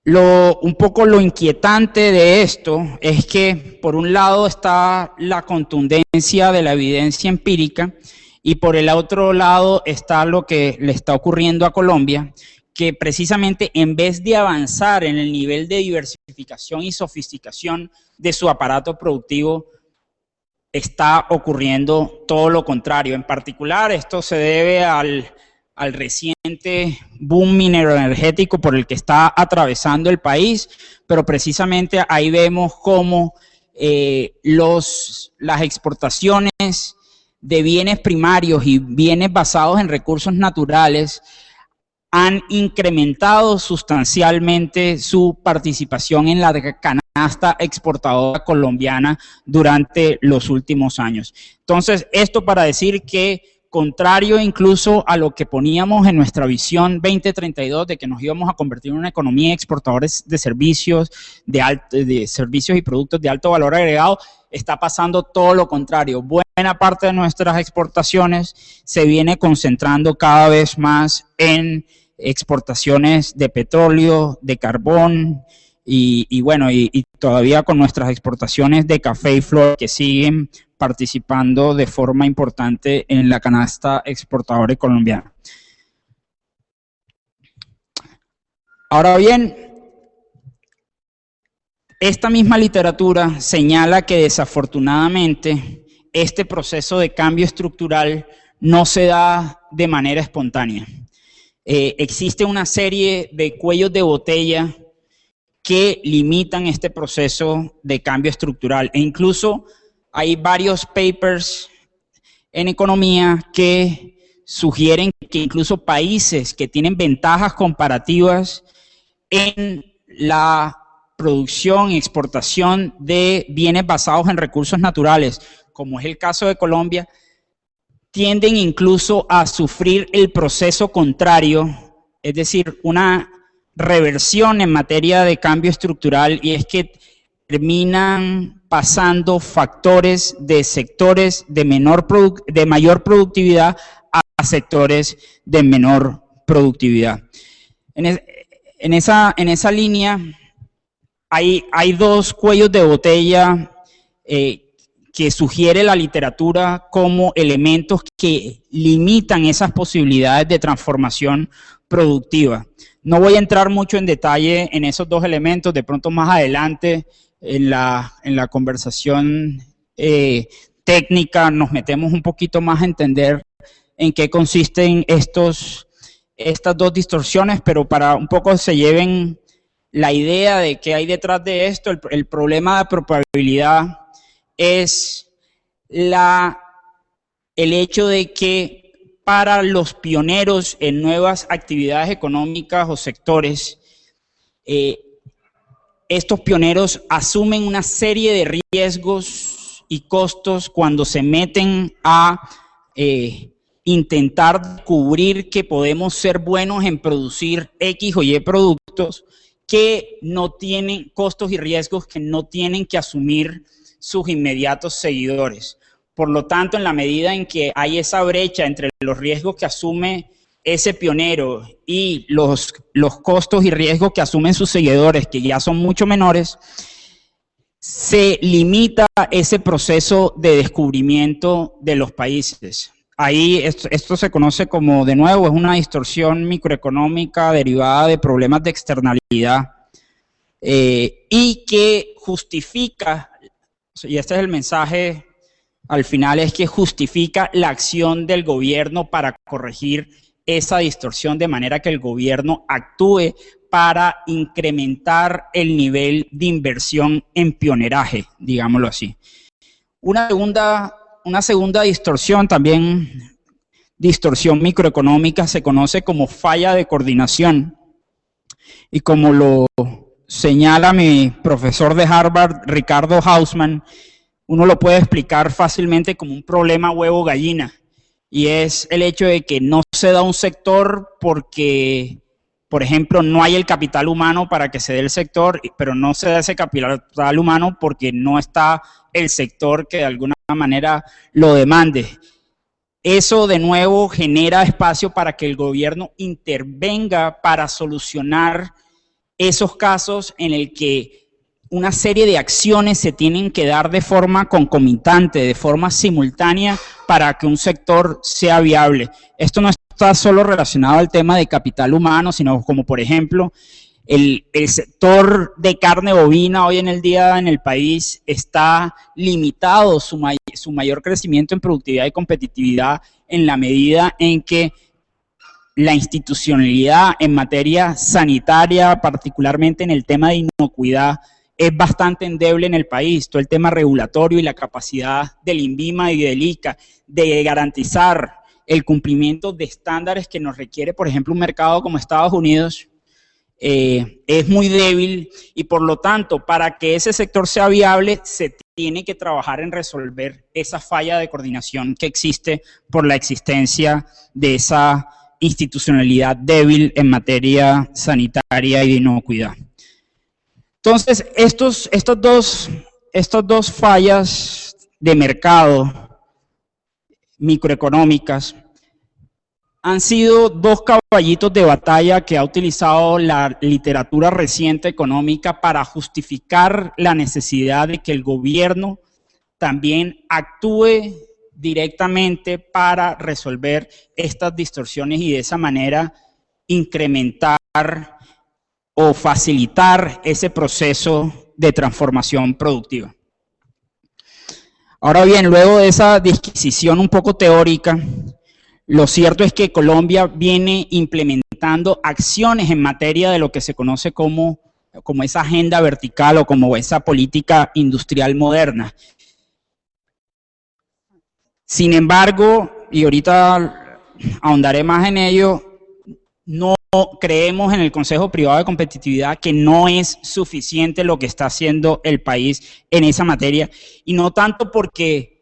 [SPEAKER 2] Un poco lo inquietante de esto es que por un lado está la contundencia de la evidencia empírica y por el otro lado está lo que le está ocurriendo a Colombia, que precisamente en vez de avanzar en el nivel de diversificación y sofisticación de su aparato productivo, está ocurriendo todo lo contrario. En particular, esto se debe al reciente boom mineroenergético por el que está atravesando el país, pero precisamente ahí vemos cómo las exportaciones de bienes primarios y bienes basados en recursos naturales han incrementado sustancialmente su participación en la canasta exportadora colombiana durante los últimos años. Entonces, esto para decir que, contrario incluso a lo que poníamos en nuestra visión 2032 de que nos íbamos a convertir en una economía de exportadores de servicios, de servicios y productos de alto valor agregado, está pasando todo lo contrario. Buena parte de nuestras exportaciones se viene concentrando cada vez más en exportaciones de petróleo, de carbón y bueno, y todavía con nuestras exportaciones de café y flor que siguen participando de forma importante en la canasta exportadora colombiana. Ahora bien, esta misma literatura señala que desafortunadamente este proceso de cambio estructural no se da de manera espontánea. Existe una serie de cuellos de botella que limitan este proceso de cambio estructural e incluso hay varios papers en economía que sugieren que incluso países que tienen ventajas comparativas en la producción y exportación de bienes basados en recursos naturales, como es el caso de Colombia, tienden incluso a sufrir el proceso contrario, es decir, una reversión en materia de cambio estructural, y es que terminan pasando factores de sectores de mayor productividad a sectores de menor productividad. En esa línea hay dos cuellos de botella que sugiere la literatura como elementos que limitan esas posibilidades de transformación productiva. No voy a entrar mucho en detalle en esos dos elementos, de pronto más adelante en la conversación técnica nos metemos un poquito más a entender en qué consisten estas dos distorsiones, pero para un poco se lleven la idea de qué hay detrás de esto, el problema de probabilidad es el hecho de que para los pioneros en nuevas actividades económicas o sectores, estos pioneros asumen una serie de riesgos y costos cuando se meten a intentar cubrir que podemos ser buenos en producir X o Y productos que no tienen costos y riesgos que no tienen que asumir sus inmediatos seguidores. Por lo tanto, en la medida en que hay esa brecha entre los riesgos que asume ese pionero y los costos y riesgos que asumen sus seguidores, que ya son mucho menores, se limita ese proceso de descubrimiento de los países. Ahí esto se conoce como, de nuevo, es una distorsión microeconómica derivada de problemas de externalidad y que justifica, y este es el mensaje al final, es que justifica la acción del gobierno para corregir esa distorsión de manera que el gobierno actúe para incrementar el nivel de inversión en pioneraje, digámoslo así. Una segunda distorsión, también distorsión microeconómica, se conoce como falla de coordinación. Y como lo señala mi profesor de Harvard, Ricardo Hausman, uno lo puede explicar fácilmente como un problema huevo-gallina. Y es el hecho de que no se da un sector porque, por ejemplo, no hay el capital humano para que se dé el sector, pero no se da ese capital humano porque no está el sector que de alguna manera lo demande. Eso de nuevo genera espacio para que el gobierno intervenga para solucionar esos casos en el que una serie de acciones se tienen que dar de forma concomitante, de forma simultánea, para que un sector sea viable. Esto no está solo relacionado al tema de capital humano, sino como por ejemplo el sector de carne bovina hoy en el día en el país está limitado su mayor crecimiento en productividad y competitividad en la medida en que la institucionalidad en materia sanitaria, particularmente en el tema de inocuidad, es bastante endeble en el país. Todo el tema regulatorio y la capacidad del INVIMA y del ICA de garantizar el cumplimiento de estándares que nos requiere, por ejemplo, un mercado como Estados Unidos, es muy débil y por lo tanto, para que ese sector sea viable, se tiene que trabajar en resolver esa falla de coordinación que existe por la existencia de esa institucionalidad débil en materia sanitaria y de inocuidad. Entonces, estas dos fallas de mercado microeconómicas han sido dos caballitos de batalla que ha utilizado la literatura reciente económica para justificar la necesidad de que el gobierno también actúe directamente para resolver estas distorsiones y de esa manera incrementar o facilitar ese proceso de transformación productiva. Ahora bien, luego de esa disquisición un poco teórica, lo cierto es que Colombia viene implementando acciones en materia de lo que se conoce como esa agenda vertical o como esa política industrial moderna. Sin embargo, y ahorita ahondaré más en ello, no creemos en el Consejo Privado de Competitividad que no es suficiente lo que está haciendo el país en esa materia, y no tanto porque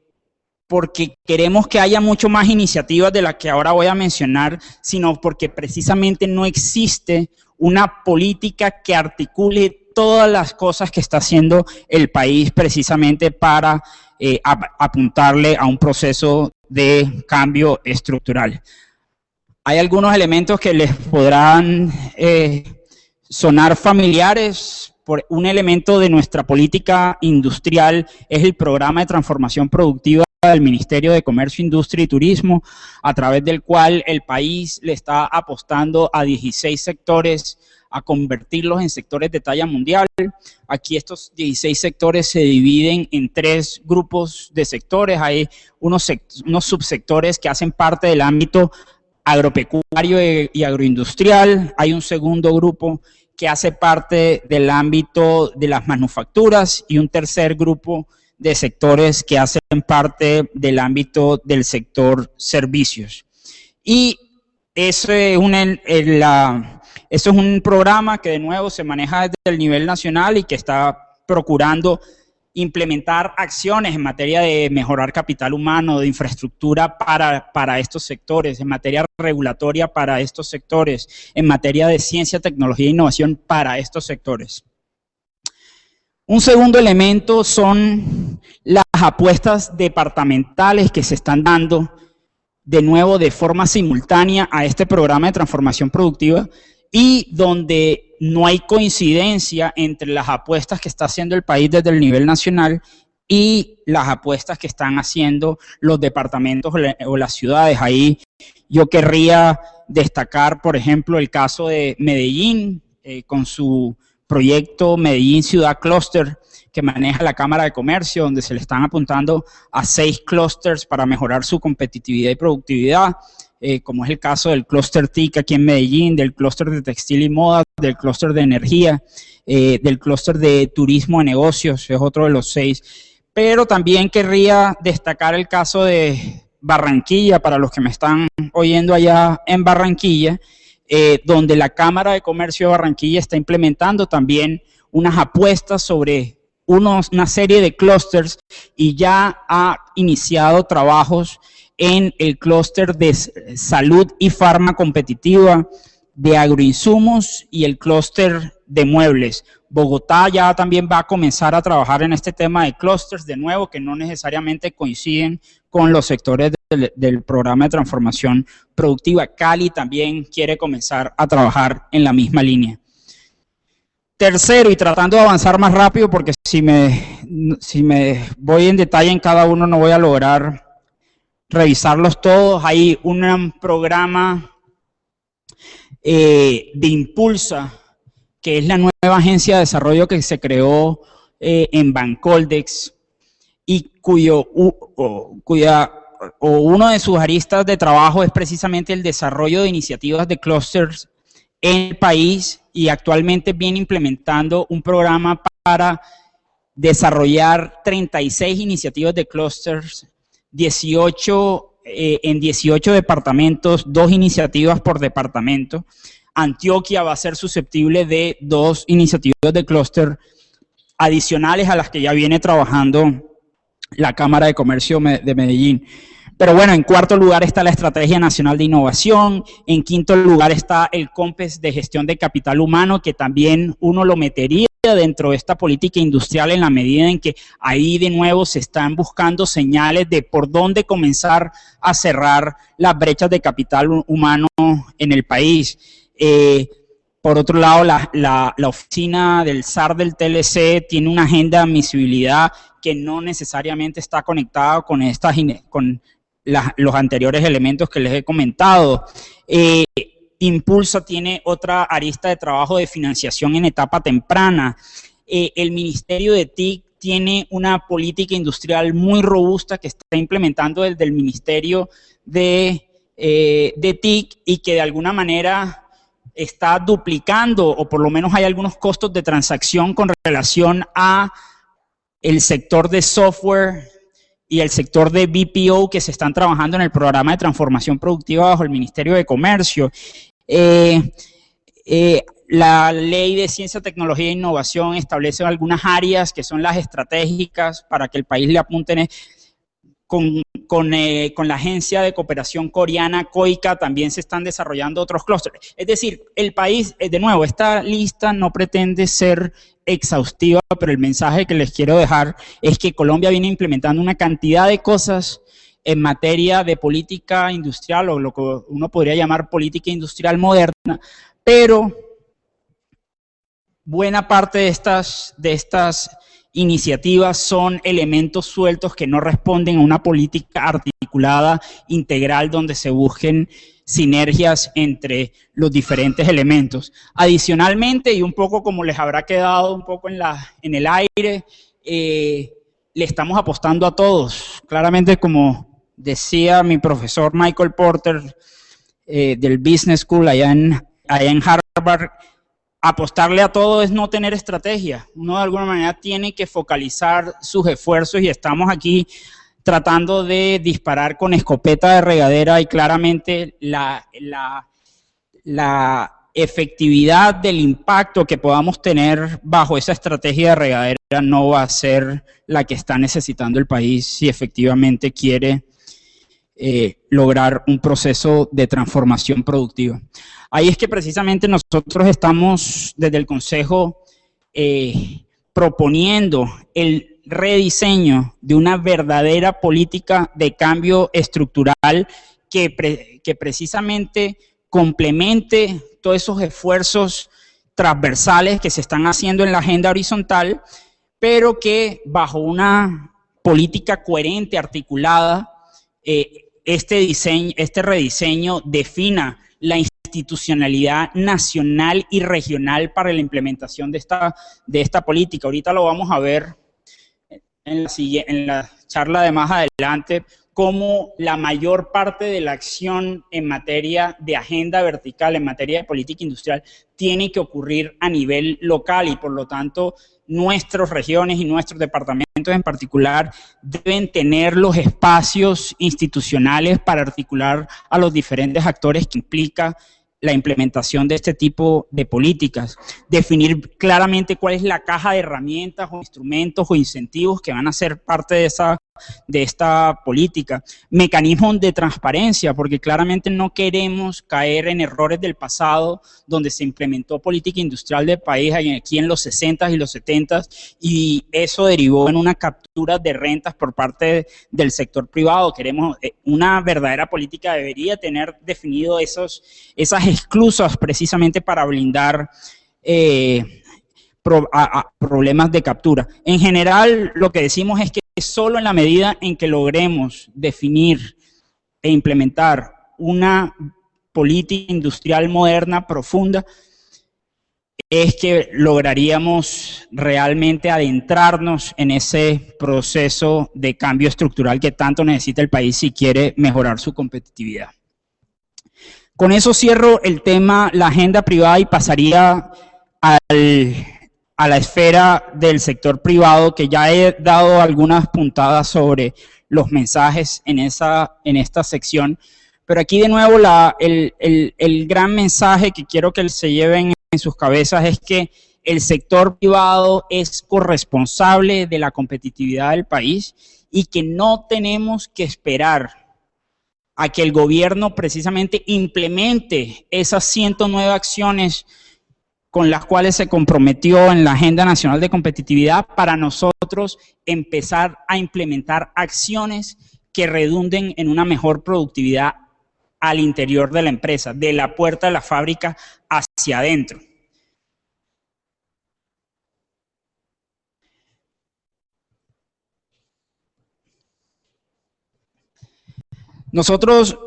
[SPEAKER 2] queremos que haya mucho más iniciativas de las que ahora voy a mencionar, sino porque precisamente no existe una política que articule todas las cosas que está haciendo el país precisamente para apuntarle a un proceso de cambio estructural. Hay algunos elementos que les podrán sonar familiares, un elemento de nuestra política industrial es el programa de transformación productiva del Ministerio de Comercio, Industria y Turismo, a través del cual el país le está apostando a 16 sectores a convertirlos en sectores de talla mundial. Aquí estos 16 sectores se dividen en 3 grupos de sectores. Hay unos subsectores que hacen parte del ámbito agropecuario y agroindustrial. Hay un segundo grupo que hace parte del ámbito de las manufacturas y un tercer grupo de sectores que hacen parte del ámbito del sector servicios. Y eso es un programa que de nuevo se maneja desde el nivel nacional y que está procurando implementar acciones en materia de mejorar capital humano, de infraestructura para estos sectores, en materia regulatoria para estos sectores, en materia de ciencia, tecnología e innovación para estos sectores. Un segundo elemento son las apuestas departamentales que se están dando de nuevo de forma simultánea a este programa de transformación productiva y donde no hay coincidencia entre las apuestas que está haciendo el país desde el nivel nacional y las apuestas que están haciendo los departamentos o las ciudades. Ahí yo querría destacar, por ejemplo, el caso de Medellín, con su proyecto Medellín Ciudad Cluster, que maneja la Cámara de Comercio, donde se le están apuntando a 6 clusters para mejorar su competitividad y productividad, como es el caso del clúster TIC aquí en Medellín, del clúster de textil y moda, del clúster de energía, del clúster de turismo y negocios, es otro de los 6. Pero también querría destacar el caso de Barranquilla, para los que me están oyendo allá en Barranquilla, donde la Cámara de Comercio de Barranquilla está implementando también unas apuestas sobre una serie de clústeres y ya ha iniciado trabajos en el clúster de salud y farma competitiva, de agroinsumos y el clúster de muebles. Bogotá ya también va a comenzar a trabajar en este tema de clústeres, de nuevo, que no necesariamente coinciden con los sectores del programa de transformación productiva. Cali también quiere comenzar a trabajar en la misma línea. Tercero, y tratando de avanzar más rápido, porque si me voy en detalle en cada uno no voy a lograr revisarlos todos. Hay un programa de Impulsa, que es la nueva agencia de desarrollo que se creó en Bancoldex y uno de sus aristas de trabajo es precisamente el desarrollo de iniciativas de clústeres en el país, y actualmente viene implementando un programa para desarrollar 36 iniciativas de clústeres, 18 en 18 departamentos, 2 iniciativas por departamento. Antioquia va a ser susceptible de 2 iniciativas de clúster adicionales a las que ya viene trabajando la Cámara de Comercio de Medellín. Pero bueno, en cuarto lugar está la Estrategia Nacional de Innovación, en quinto lugar está el COMPES de Gestión de Capital Humano, que también uno lo metería dentro de esta política industrial en la medida en que ahí de nuevo se están buscando señales de por dónde comenzar a cerrar las brechas de capital humano en el país. Por otro lado, la oficina del SAR del TLC tiene una agenda de admisibilidad que no necesariamente está conectada con los anteriores elementos que les he comentado. Impulsa tiene otra arista de trabajo de financiación en etapa temprana. El Ministerio de TIC tiene una política industrial muy robusta que está implementando desde el Ministerio de TIC y que de alguna manera está duplicando, o por lo menos hay algunos costos de transacción con relación a el sector de software y el sector de BPO que se están trabajando en el programa de transformación productiva bajo el Ministerio de Comercio. La Ley de Ciencia, Tecnología e Innovación establece algunas áreas que son las estratégicas para que el país le apunte. Con la Agencia de Cooperación Coreana, COICA, también se están desarrollando otros clústeres. Es decir, el país, de nuevo, esta lista no pretende ser exhaustiva, pero el mensaje que les quiero dejar es que Colombia viene implementando una cantidad de cosas en materia de política industrial, o lo que uno podría llamar política industrial moderna, pero buena parte de estas iniciativas son elementos sueltos que no responden a una política articulada, integral, donde se busquen sinergias entre los diferentes elementos. Adicionalmente, y un poco como les habrá quedado un poco en el aire, le estamos apostando a todos. Claramente, como decía mi profesor Michael Porter del Business School allá en Harvard, apostarle a todo es no tener estrategia. Uno de alguna manera tiene que focalizar sus esfuerzos y estamos aquí tratando de disparar con escopeta de regadera y claramente la efectividad del impacto que podamos tener bajo esa estrategia de regadera no va a ser la que está necesitando el país si efectivamente quiere lograr un proceso de transformación productiva. Ahí es que precisamente nosotros estamos desde el Consejo proponiendo el rediseño de una verdadera política de cambio estructural que precisamente complemente todos esos esfuerzos transversales que se están haciendo en la agenda horizontal, pero que bajo una política coherente, articulada, este rediseño defina la institucionalidad nacional y regional para la implementación de esta política. Ahorita lo vamos a ver en la charla de más adelante, cómo la mayor parte de la acción en materia de agenda vertical, en materia de política industrial, tiene que ocurrir a nivel local y por lo tanto nuestras regiones y nuestros departamentos en particular deben tener los espacios institucionales para articular a los diferentes actores que implica la implementación de este tipo de políticas, definir claramente cuál es la caja de herramientas o instrumentos o incentivos que van a ser parte de esta política, mecanismos de transparencia, porque claramente no queremos caer en errores del pasado donde se implementó política industrial del país aquí en los 60s y los 70s y eso derivó en una captura de rentas por parte del sector privado. Queremos una verdadera política, debería tener definido esas esclusas precisamente para blindar problemas de captura. En general, lo que decimos es que solo en la medida en que logremos definir e implementar una política industrial moderna, profunda, es que lograríamos realmente adentrarnos en ese proceso de cambio estructural que tanto necesita el país si quiere mejorar su competitividad. Con eso cierro el tema, la agenda privada, y pasaría a la esfera del sector privado, que ya he dado algunas puntadas sobre los mensajes en esta sección, pero aquí de nuevo el gran mensaje que quiero que se lleven en sus cabezas es que el sector privado es corresponsable de la competitividad del país y que no tenemos que esperar a que el gobierno precisamente implemente esas 109 acciones con las cuales se comprometió en la Agenda Nacional de Competitividad para nosotros empezar a implementar acciones que redunden en una mejor productividad al interior de la empresa, de la puerta de la fábrica hacia adentro. Nosotros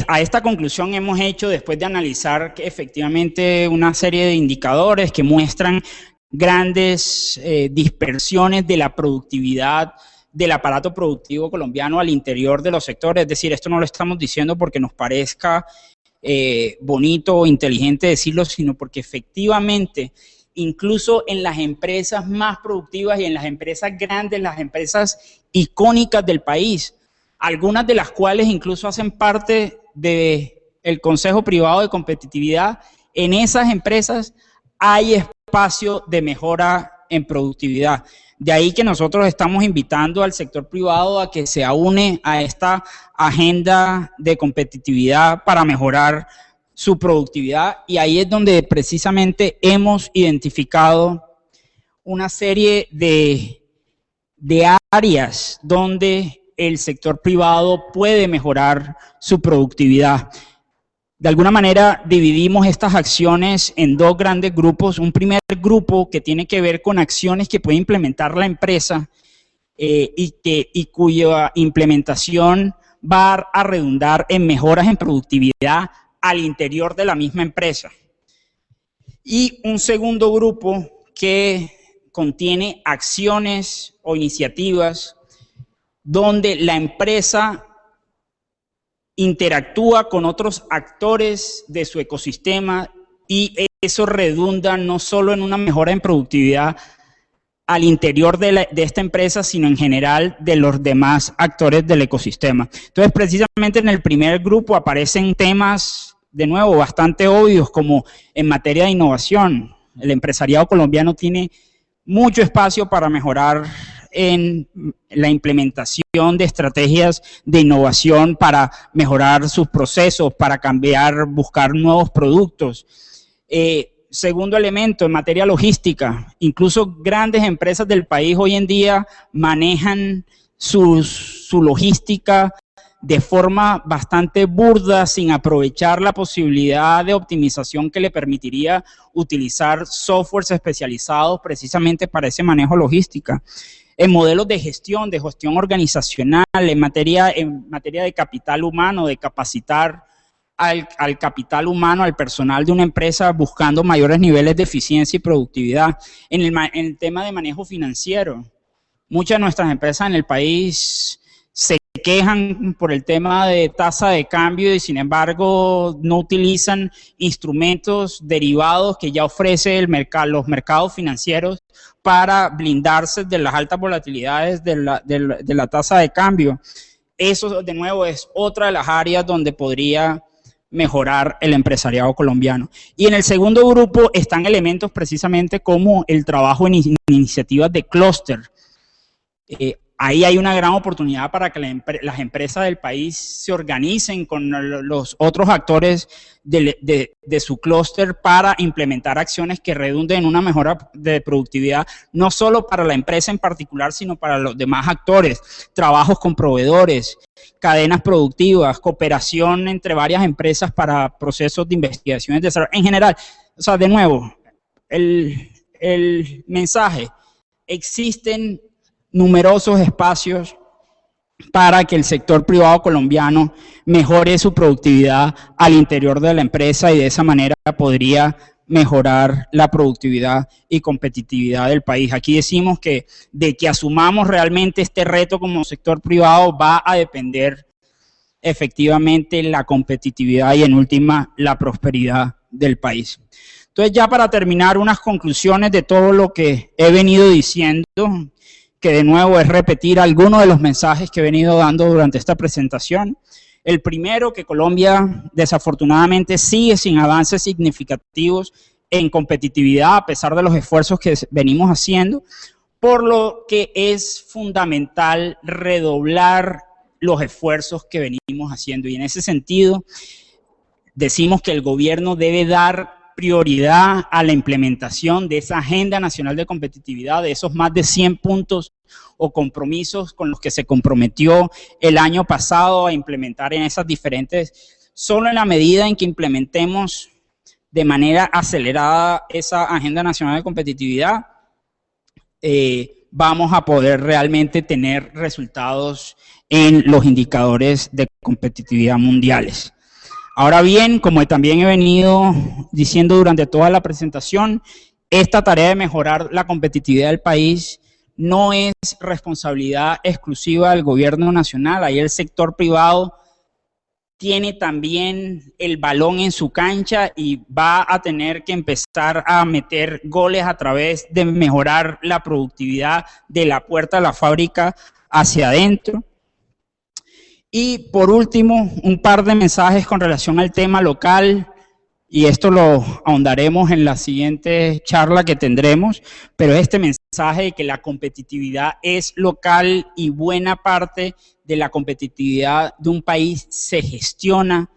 [SPEAKER 2] a esta conclusión hemos hecho después de analizar que efectivamente una serie de indicadores que muestran grandes dispersiones de la productividad del aparato productivo colombiano al interior de los sectores. Es decir, esto no lo estamos diciendo porque nos parezca bonito o inteligente decirlo, sino porque efectivamente incluso en las empresas más productivas y en las empresas grandes, las empresas icónicas del país, algunas de las cuales incluso hacen parte del Consejo Privado de Competitividad, en esas empresas hay espacio de mejora en productividad. De ahí que nosotros estamos invitando al sector privado a que se aúne a esta agenda de competitividad para mejorar su productividad, y ahí es donde precisamente hemos identificado una serie de áreas donde el sector privado puede mejorar su productividad. De alguna manera dividimos estas acciones en dos grandes grupos. Un primer grupo que tiene que ver con acciones que puede implementar la empresa y cuya implementación va a redundar en mejoras en productividad al interior de la misma empresa. Y un segundo grupo que contiene acciones o iniciativas donde la empresa interactúa con otros actores de su ecosistema y eso redunda no solo en una mejora en productividad al interior de esta empresa, sino en general de los demás actores del ecosistema. Entonces, precisamente en el primer grupo aparecen temas, de nuevo, bastante obvios, como en materia de innovación. El empresariado colombiano tiene mucho espacio para mejorar en la implementación de estrategias de innovación para mejorar sus procesos, para cambiar, buscar nuevos productos. Segundo elemento, en materia logística, incluso grandes empresas del país hoy en día manejan su logística de forma bastante burda, sin aprovechar la posibilidad de optimización que le permitiría utilizar softwares especializados precisamente para ese manejo logística. En modelos de gestión organizacional, en materia de capital humano, de capacitar al capital humano, al personal de una empresa, buscando mayores niveles de eficiencia y productividad. En el tema de manejo financiero, muchas de nuestras empresas en el país se quejan por el tema de tasa de cambio y sin embargo no utilizan instrumentos derivados que ya ofrece los mercados financieros para blindarse de las altas volatilidades de la tasa de cambio. Eso, de nuevo, es otra de las áreas donde podría mejorar el empresariado colombiano. Y en el segundo grupo están elementos precisamente como el trabajo en iniciativas de clúster. Ahí hay una gran oportunidad para que las empresas del país se organicen con los otros actores de su clúster para implementar acciones que redunden en una mejora de productividad, no solo para la empresa en particular, sino para los demás actores, trabajos con proveedores, cadenas productivas, cooperación entre varias empresas para procesos de investigación y desarrollo. En general, o sea, de nuevo, el mensaje, existen numerosos espacios para que el sector privado colombiano mejore su productividad al interior de la empresa y de esa manera podría mejorar la productividad y competitividad del país. Aquí decimos que de que asumamos realmente este reto como sector privado va a depender efectivamente la competitividad y en última la prosperidad del país. Entonces, ya para terminar, unas conclusiones de todo lo que he venido diciendo, que de nuevo es repetir algunos de los mensajes que he venido dando durante esta presentación. El primero, que Colombia desafortunadamente sigue sin avances significativos en competitividad a pesar de los esfuerzos que venimos haciendo, por lo que es fundamental redoblar los esfuerzos que venimos haciendo. Y en ese sentido, decimos que el gobierno debe dar prioridad a la implementación de esa Agenda Nacional de Competitividad, de esos más de 100 puntos o compromisos con los que se comprometió el año pasado a implementar en esas diferentes, solo en la medida en que implementemos de manera acelerada esa Agenda Nacional de Competitividad, vamos a poder realmente tener resultados en los indicadores de competitividad mundiales. Ahora bien, como también he venido diciendo durante toda la presentación, esta tarea de mejorar la competitividad del país no es responsabilidad exclusiva del gobierno nacional. Ahí el sector privado tiene también el balón en su cancha y va a tener que empezar a meter goles a través de mejorar la productividad de la puerta de la fábrica hacia adentro. Y por último, un par de mensajes con relación al tema local, y esto lo ahondaremos en la siguiente charla que tendremos, pero este mensaje de que la competitividad es local y buena parte de la competitividad de un país se gestiona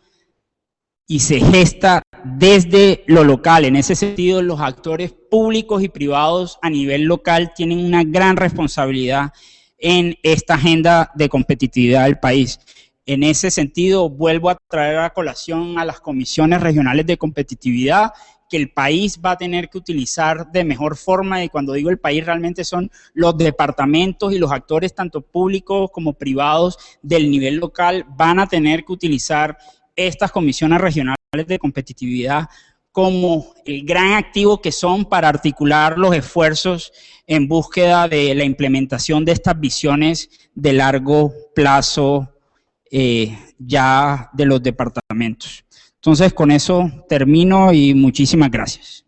[SPEAKER 2] y se gesta desde lo local. En ese sentido, los actores públicos y privados a nivel local tienen una gran responsabilidad en esta agenda de competitividad del país. En ese sentido, vuelvo a traer a colación a las comisiones regionales de competitividad, que el país va a tener que utilizar de mejor forma, y cuando digo el país realmente son los departamentos y los actores tanto públicos como privados del nivel local, van a tener que utilizar estas comisiones regionales de competitividad como el gran activo que son para articular los esfuerzos en búsqueda de la implementación de estas visiones de largo plazo ya de los departamentos. Entonces, con eso termino y muchísimas gracias.